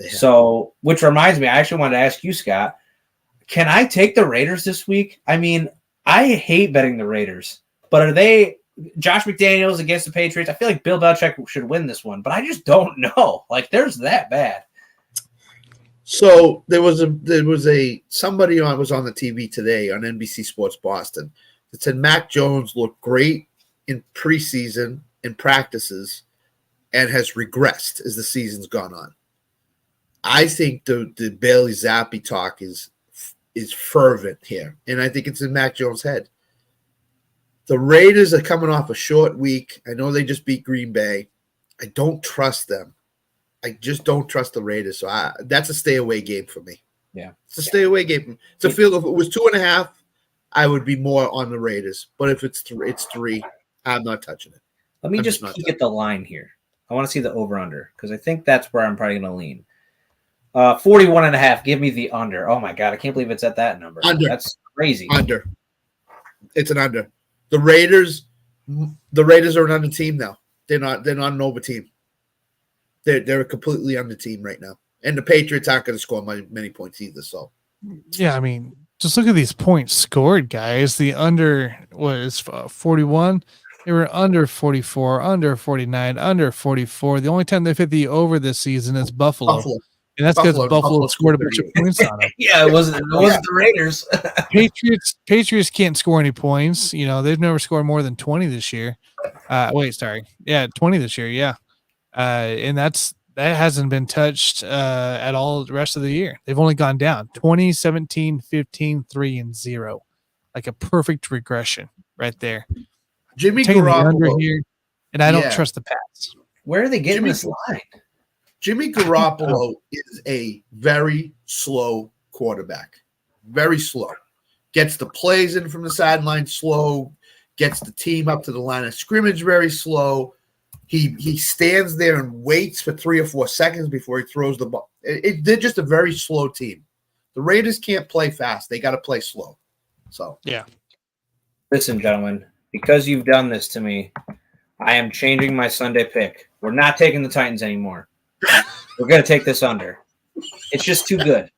So, which reminds me, I actually wanted to ask you, Scott, can I take the Raiders this week? I mean, I hate betting the Raiders, but are they – Josh McDaniels against the Patriots. I feel like Bill Belichick should win this one, but I just don't know. Like, there's that bad. So there was somebody was on the TV today on NBC Sports Boston that said Mac Jones looked great in preseason in practices and has regressed as the season's gone on. I think the Bailey Zappi talk is fervent here, and I think it's in Mac Jones' head. The Raiders are coming off a short week. I know they just beat Green Bay. I don't trust them. I just don't trust the Raiders. So that's a stay away game for me. Yeah. It's a stay away game. It's a field. If it was 2.5, I would be more on the Raiders. But if it's 3, I'm not touching it. Let me just peek at the line here. I want to see the over under because I think that's where I'm probably going to lean. 41.5. Give me the under. Oh my God. I can't believe it's at that number. Under. That's crazy. Under. It's an under. The Raiders are an under team now. They're not an over team. They're a completely under team right now. And the Patriots aren't going to score many points either. So yeah, I mean, just look at these points scored, guys. The under was 41. They were under 44, under 49, under 44. The only time they've hit the over this season is Buffalo. And that's because Buffalo scored a bunch of points on them. Yeah, it wasn't the Raiders. Patriots can't score any points. They've never scored more than 20 this year. 20 this year. Yeah. And that hasn't been touched at all the rest of the year. They've only gone down 20, 17, 15, 3, and 0. Like a perfect regression right there. Jimmy Taking Garoppolo the under here, and I don't trust the Pats. Where are they getting this line? Jimmy Garoppolo is a very slow quarterback. Very slow. Gets the plays in from the sideline slow. Gets the team up to the line of scrimmage very slow. He stands there and waits for 3 or 4 seconds before he throws the ball. They're just a very slow team. The Raiders can't play fast. They got to play slow. So yeah. Listen, gentlemen, because you've done this to me, I am changing my Sunday pick. We're not taking the Titans anymore. We're going to take this under. It's just too good.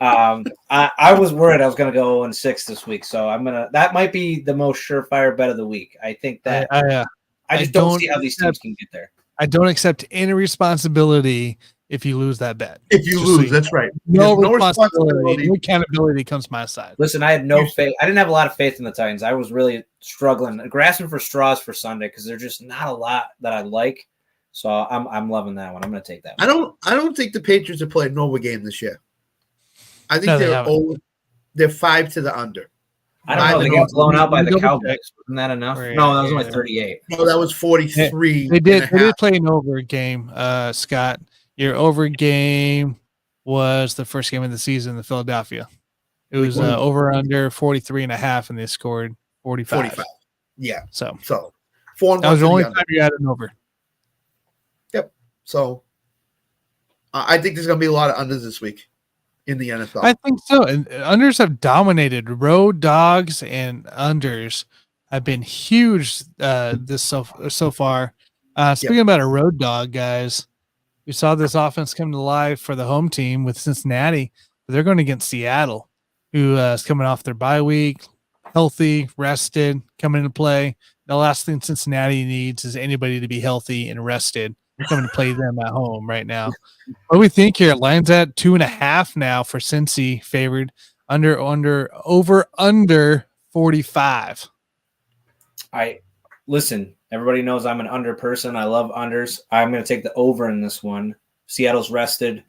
I was worried I was going to go 0-6 this week, so that might be the most surefire bet of the week. I think that I just don't see how these teams can get there. I don't accept any responsibility if you lose that bet. If you lose, that's right. No responsibility, no accountability comes my side. Listen, I had no faith. I didn't have a lot of faith in the Titans. I was really struggling, grasping for straws for Sunday because there's just not a lot that I like. So I'm loving that one. I'm going to take that one. I don't think the Patriots have played an over game this year. I think they're 5 to the under. I don't know. They got blown out by the Cowboys. Wasn't that enough? No, that was only 38. No, that was 43. They did play an over game, Scott. Your over game was the first game of the season in Philadelphia. It was over under 43.5, and they scored 45. 45. Yeah. So 4-1 that was the for only under. time you had an over. Yep. So I think there's going to be a lot of unders this week in the NFL. I think so. And unders have dominated. Road dogs and unders have been huge this so far. Speaking about a road dog, guys, we saw this offense come to life for the home team with Cincinnati. They're going against Seattle, who is coming off their bye week, healthy, rested, coming into play. The last thing Cincinnati needs is anybody to be healthy and rested, coming to play them at home right now. What do we think here? Line's at 2.5 now for Cincy, favored under 45. Listen, everybody knows I'm an under person. I love unders. I'm going to take the over in this one. Seattle's rested.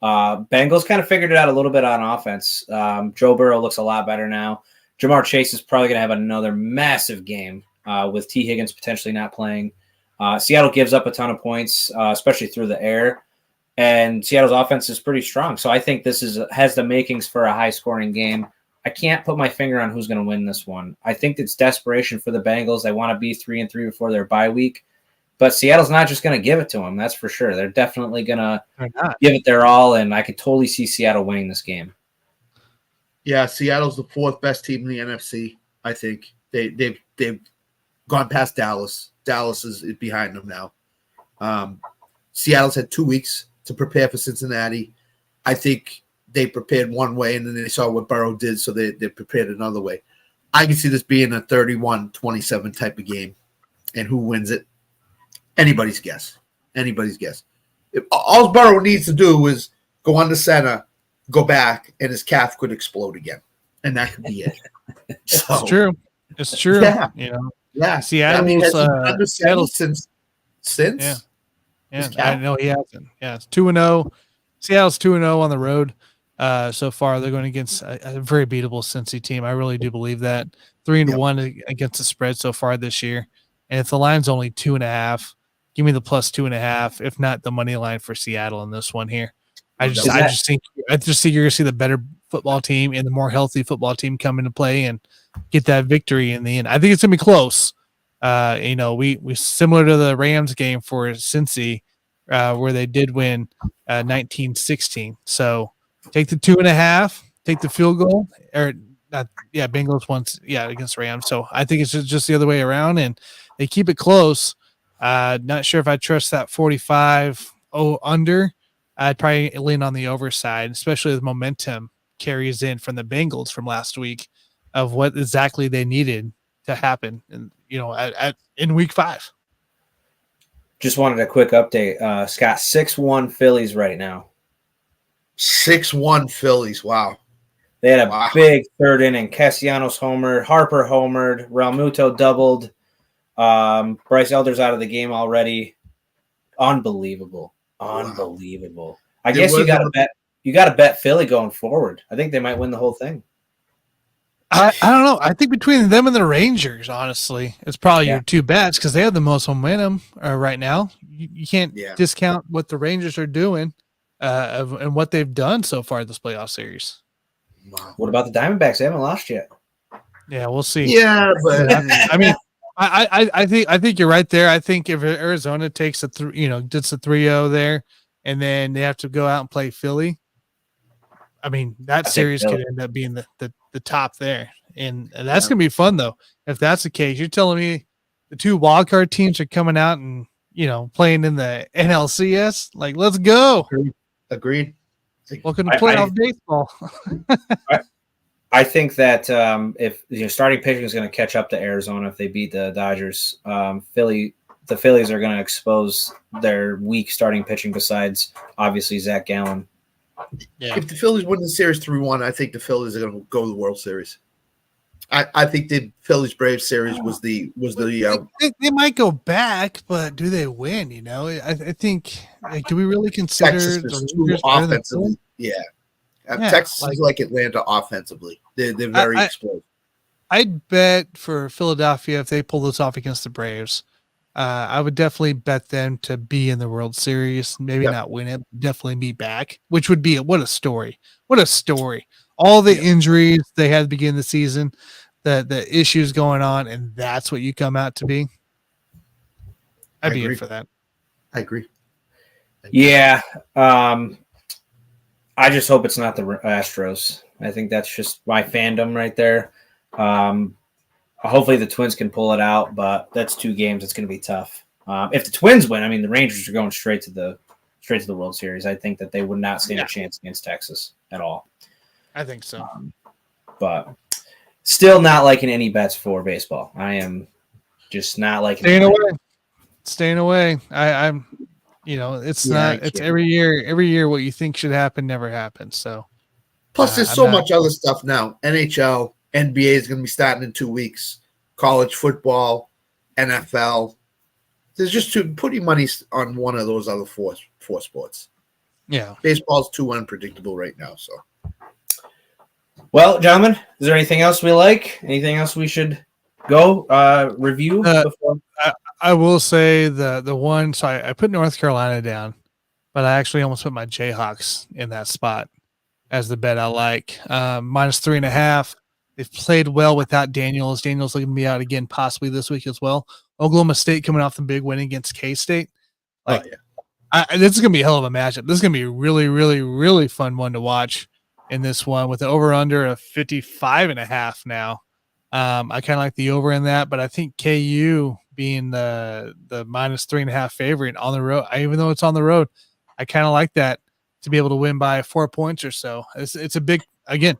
Bengals kind of figured it out a little bit on offense. Joe Burrow looks a lot better now. Jamar Chase is probably going to have another massive game with T. Higgins potentially not playing. Seattle gives up a ton of points, especially through the air. And Seattle's offense is pretty strong. So I think this has the makings for a high-scoring game. I can't put my finger on who's going to win this one. I think it's desperation for the Bengals. They want to be 3-3 before their bye week. But Seattle's not just going to give it to them, that's for sure. They're definitely going to give it their all, and I could totally see Seattle winning this game. Yeah, Seattle's the 4th best team in the NFC, I think. They've gone past Dallas. Dallas is behind them now. Seattle's had 2 weeks to prepare for Cincinnati. I think they prepared one way, and then they saw what Burrow did, so they prepared another way. I can see this being a 31-27 type of game. And who wins it? Anybody's guess. Anybody's guess. All Burrow needs to do is go under center, go back, and his calf could explode again. And that could be it. So, it's true. It's true. Yeah. You know, yeah. Seattle's under center since. Yeah. I know he hasn't. Yeah, it's 2-0. Seattle's 2-0 on the road. So far, they're going against a very beatable Cincy team. I really do believe that. 3-1 against the spread so far this year. And if the line's only 2.5, give me the plus 2.5. If not, the money line for Seattle in this one here. I just think you're going to see the better football team and the more healthy football team come into play and get that victory in the end. I think it's going to be close. We similar to the Rams game for Cincy, where they did win 19-16. So take the 2.5, take the field goal, or not? Yeah, Bengals once, against Rams. So I think it's just the other way around, and they keep it close. Not sure if I trust that 45 under. I'd probably lean on the over side, especially as momentum carries in from the Bengals from last week of what exactly they needed to happen, and in week 5. Just wanted a quick update. Scott, 6-1 Phillies right now. 6-1 Phillies. Wow. They had a big third inning. Castellanos homered, Harper homered, Realmuto doubled. Bryce Elder's out of the game already. Unbelievable. I guess you gotta bet Philly going forward. I think they might win the whole thing. I don't know. I think between them and the Rangers, honestly, it's probably your two bets because they have the most momentum right now. You can't discount what the Rangers are doing and what they've done so far this playoff series. Wow. What about the Diamondbacks? They haven't lost yet. Yeah, we'll see. Yeah, but I mean, I think you're right there. I think if Arizona takes gets a 3-0 there, and then they have to go out and play Philly, I mean, that series could end up being the top there. And that's going to be fun, though. If that's the case, you're telling me the two wildcard teams are coming out and, playing in the NLCS? Like, let's go. Agreed. Welcome to playoff baseball. I think that if starting pitching is going to catch up to Arizona if they beat the Dodgers, the Phillies are going to expose their weak starting pitching besides, obviously, Zach Gallen. Yeah. If the Phillies win the series 3-1, I think the Phillies are going to go to the World Series. I think the Phillies Braves series was the they might go back, but do they win? I think do we really consider Texas is too offensively? Yeah. Texas is like Atlanta offensively. They're very explosive. I'd bet for Philadelphia if they pull this off against the Braves. I would definitely bet them to be in the World Series. Maybe Yep. not win it, but definitely be back, which would be what a story. What a story. All the Yep. injuries they had at the beginning of the season, the issues going on, and that's what you come out to be. I'd be in for that. I agree. Yeah. I just hope it's not the Astros. I think that's just my fandom right there. Hopefully the Twins can pull it out, but that's 2 games. It's going to be tough. If the Twins win, I mean, the Rangers are going straight to the World Series. I think that they would not stand a chance against Texas at all. I think so. But still not liking any bets for baseball. I am just not liking Staying away. I'm it's not. It's every year. What you think should happen never happens. So plus, there's so much other stuff now. NHL, NBA is going to be starting in 2 weeks. College football, NFL. There's just putting money on one of those other four sports. Yeah, baseball's too unpredictable right now. So, well, gentlemen, is there anything else we like? Anything else we should go review? Before? I will say the one. So I put North Carolina down, but I actually almost put my Jayhawks in that spot as the bet I like. -3.5. They've played well without Daniels. Daniels looking to be out again possibly this week as well. Oklahoma State coming off the big win against K-State. This is going to be a hell of a matchup. This is going to be a really, really, really fun one to watch in this one with the over-under of 55.5 now. I kind of like the over in that, but I think KU being the -3.5 favorite on the road, even though it's on the road, I kind of like that to be able to win by 4 points or so. It's a big, again,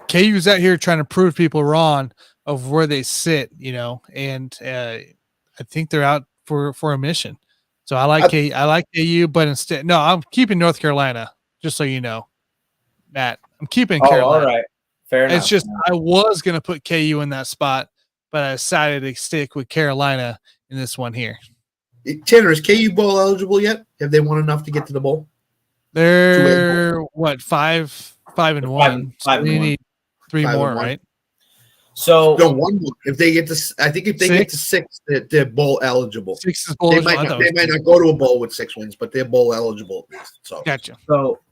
KU's out here trying to prove people wrong of where they sit, and I think they're out for a mission. So I like KU, but instead, no, I'm keeping North Carolina, just so you know, Matt. I'm keeping Carolina. All right. Fair enough. It's just I was going to put KU in that spot, but I decided to stick with Carolina in this one here. Tanner, is KU bowl eligible yet? Have they won enough to get to the bowl? They're what 5-1. So they need 3 more, right? So no, 1 more. If they get to, I think if they get to 6, they're bowl eligible. 6 is bowl they might not go to a bowl with 6 wins, but they're bowl eligible at least. So gotcha.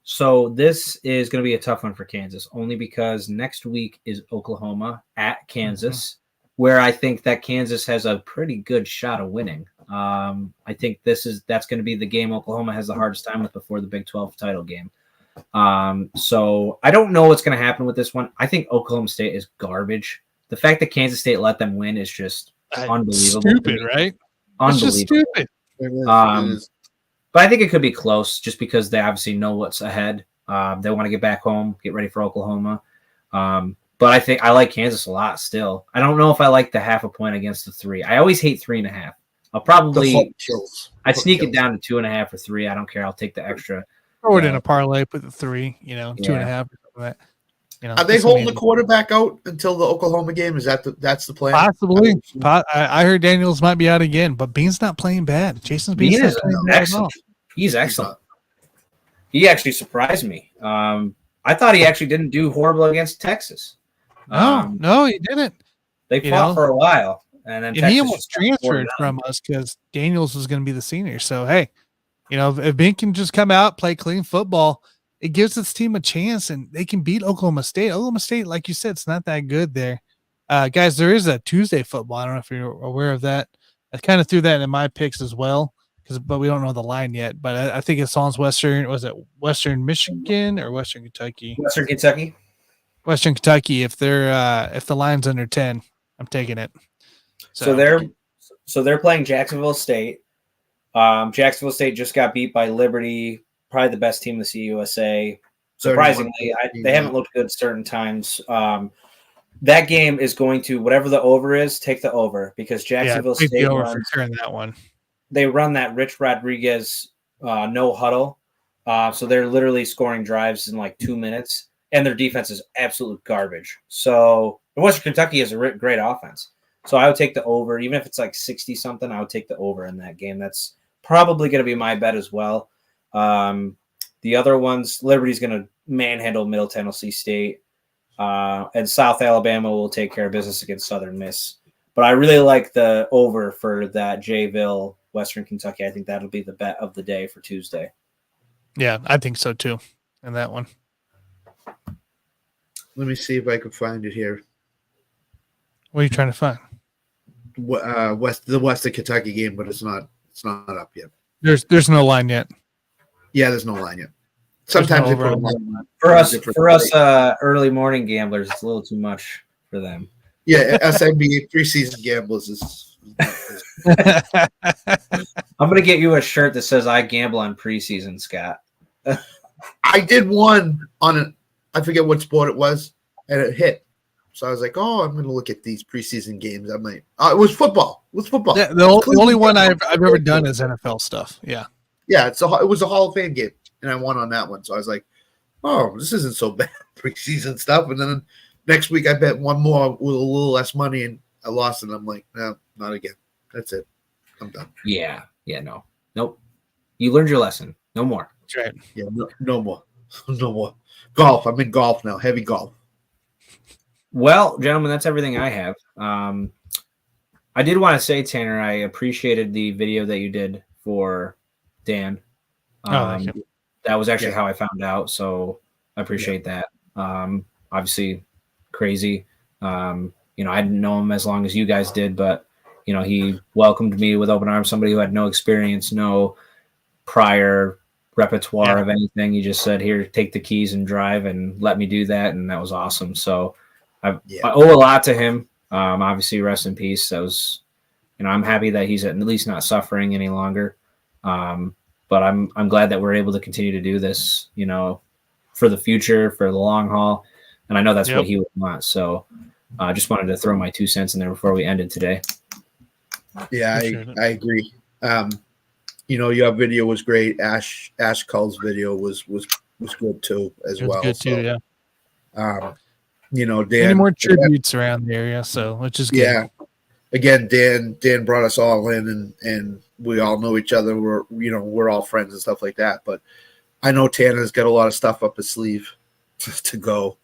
So this is going to be a tough one for Kansas, only because next week is Oklahoma at Kansas, where I think that Kansas has a pretty good shot of winning. I think that's going to be the game Oklahoma has the hardest time with before the Big 12 title game. So I don't know what's going to happen with this one. I think Oklahoma State is garbage. The fact that Kansas State let them win is just unbelievable. Stupid, right? Unbelievable. It's just stupid. But I think it could be close just because they obviously know what's ahead. They want to get back home, get ready for Oklahoma. But I think I like Kansas a lot still. I don't know if I like the 0.5 point against the 3. I always hate 3.5. I'll probably sneak it down to 2.5 or 3. I don't care. I'll take the extra. Throw it in a parlay, put the 3, 2.5 or something like that. Are they holding the quarterback out until the Oklahoma game? Is that's the plan? Possibly. I heard Daniels might be out again, but Bean's not playing bad. Jason's Bean is playing excellent. He's excellent. He actually surprised me. I thought he actually didn't do horrible against Texas. No, he didn't. They fought for a while, and then he almost transferred from us because Daniels was going to be the senior. So hey, if Bean can just come out, play clean football, it gives this team a chance, and they can beat Oklahoma State. Oklahoma State, like you said, it's not that good there. Guys, there is a Tuesday football. I don't know if you're aware of that. I kind of threw that in my picks as well, but we don't know the line yet. But I think it's on Western. Was it Western Michigan or Western Kentucky? Western Kentucky. Western Kentucky. If the line's under 10, I'm taking it. So they're playing Jacksonville State. Jacksonville State just got beat by Liberty. Probably the best team in the CUSA. Surprisingly, they haven't looked good certain times. That game is going to, whatever the over is, take the over because Jacksonville State the over for sure in that one. They run that Rich Rodriguez no huddle. So they're literally scoring drives in like 2 minutes, and their defense is absolute garbage. So Western Kentucky has a great offense. So I would take the over. Even if it's like 60-something, I would take the over in that game. That's probably going to be my bet as well. The other ones, Liberty's going to manhandle Middle Tennessee State, and South Alabama will take care of business against Southern Miss. But I really like the over for that Jayville, Western Kentucky. I think that'll be the bet of the day for Tuesday. Yeah, I think so too. And that one. Let me see if I can find it here. What are you trying to find? The Western Kentucky game, but it's not up yet. There's no line yet. Yeah, there's no line yet. Sometimes no they put a over-under. line. For us early morning gamblers, it's a little too much for them. Yeah, SNBA preseason gamblers is I'm gonna get you a shirt that says "I gamble on preseason," Scott. I did one on it. I forget what sport it was, and it hit. So I was like, "Oh, I'm going to look at these preseason games." I'm like, "It was football. It was football." Yeah, the only one I've ever done is NFL stuff. Yeah, yeah. It was a Hall of Fame game, and I won on that one. So I was like, "Oh, this isn't so bad preseason stuff." And then next week, I bet one more with a little less money, and I lost. And I'm like, "No, not again. That's it. I'm done." Yeah. No. Nope. You learned your lesson. No more. that's right. Yeah, no more, no more. Golf. I'm in golf now. Heavy golf. Well, gentlemen, that's everything I have. I did want to say, Tanner, I appreciated the video that you did for Dan. Thank you. That was actually how I found out, so I appreciate that. Obviously, crazy. I didn't know him as long as you guys did, but he welcomed me with open arms. Somebody who had no experience, no prior repertoire of anything. He just said, "Here, take the keys and drive," and let me do that, and that was awesome. So I owe a lot to him. Obviously, rest in peace. That was, I'm happy that he's at least not suffering any longer. But I'm glad that we're able to continue to do this, for the future, for the long haul, and I know that's what he would want. So I just wanted to throw my 2 cents in there before we ended today. Yeah, I agree. Your video was great. Ash Cull's video was good too as well. Good too, yeah. Dan. Any more tributes around the area, so which is good. Yeah. Again, Dan brought us all in, and we all know each other. We're all friends and stuff like that. But I know Tanner's got a lot of stuff up his sleeve to go.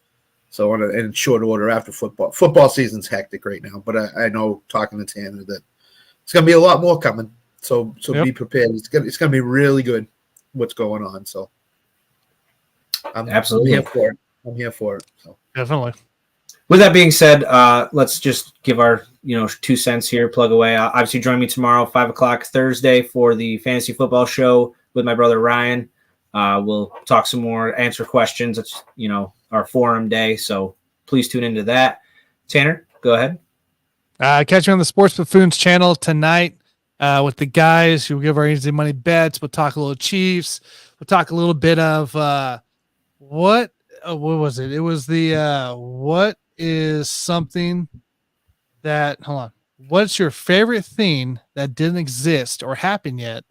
So in short order after football season's hectic right now. But I know talking to Tanner that it's going to be a lot more coming. So be prepared. It's gonna be really good. What's going on? So I'm absolutely here for it. I'm here for it. So definitely. With that being said, let's just give our 2 cents here. Plug away. Obviously, join me tomorrow, 5:00 Thursday, for the fantasy football show with my brother Ryan. We'll talk some more, answer questions. It's our forum day, so please tune into that. Tanner, go ahead. Catch me on the Sports Buffoons channel tonight with the guys who give our easy money bets. We'll talk a little Chiefs. We'll talk a little bit of what was it? It was the what is something that hold on. What's your favorite thing that didn't exist or happen yet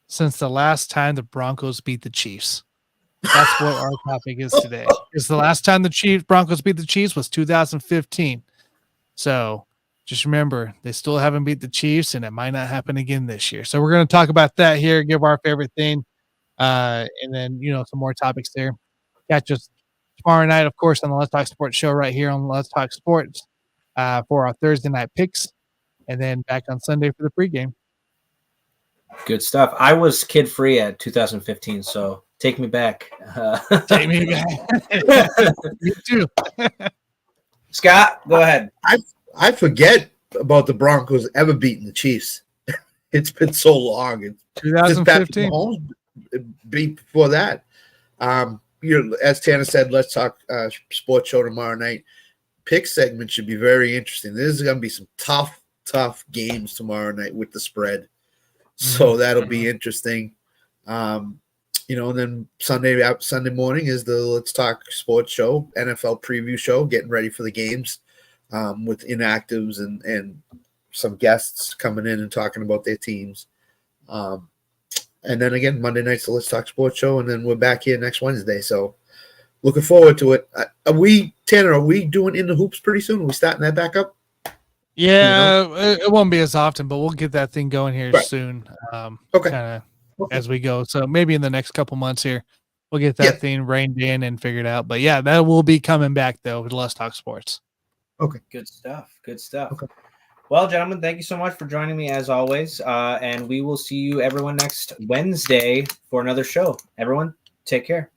since the last time the Broncos beat the Chiefs? That's what our topic is today. Because the last time the Broncos beat the Chiefs was 2015. So just remember, they still haven't beat the Chiefs, and it might not happen again this year. So we're going to talk about that here, give our favorite thing, and then, some more topics there. Catch us tomorrow night, of course, on the Let's Talk Sports show right here on Let's Talk Sports for our Thursday night picks, and then back on Sunday for the pregame. Good stuff. I was kid-free at 2015, so take me back. Take me back. Me too. Scott, go ahead. I forget about the Broncos ever beating the Chiefs. It's been so long. 2015. Beat before that. As Tanner said, Let's Talk Sports show tomorrow night. Pick segment should be very interesting. There's going to be some tough games tomorrow night with the spread. So that'll be interesting. And then Sunday morning is the Let's Talk Sports show, NFL preview show, getting ready for the games with inactives and some guests coming in and talking about their teams. And then again, Monday night's the Let's Talk Sports show, and then we're back here next Wednesday. So looking forward to it. Tanner, are we doing In the Hoops pretty soon? Are we starting that back up? Yeah, it won't be as often, but we'll get that thing going here soon. Okay. Kind of as we go. So maybe in the next couple months here, we'll get that thing reined in and figured out. But yeah, that will be coming back though with Let's Talk Sports. Okay. Good stuff. Okay. Well, gentlemen, thank you so much for joining me as always. And we will see you everyone next Wednesday for another show. Everyone, take care.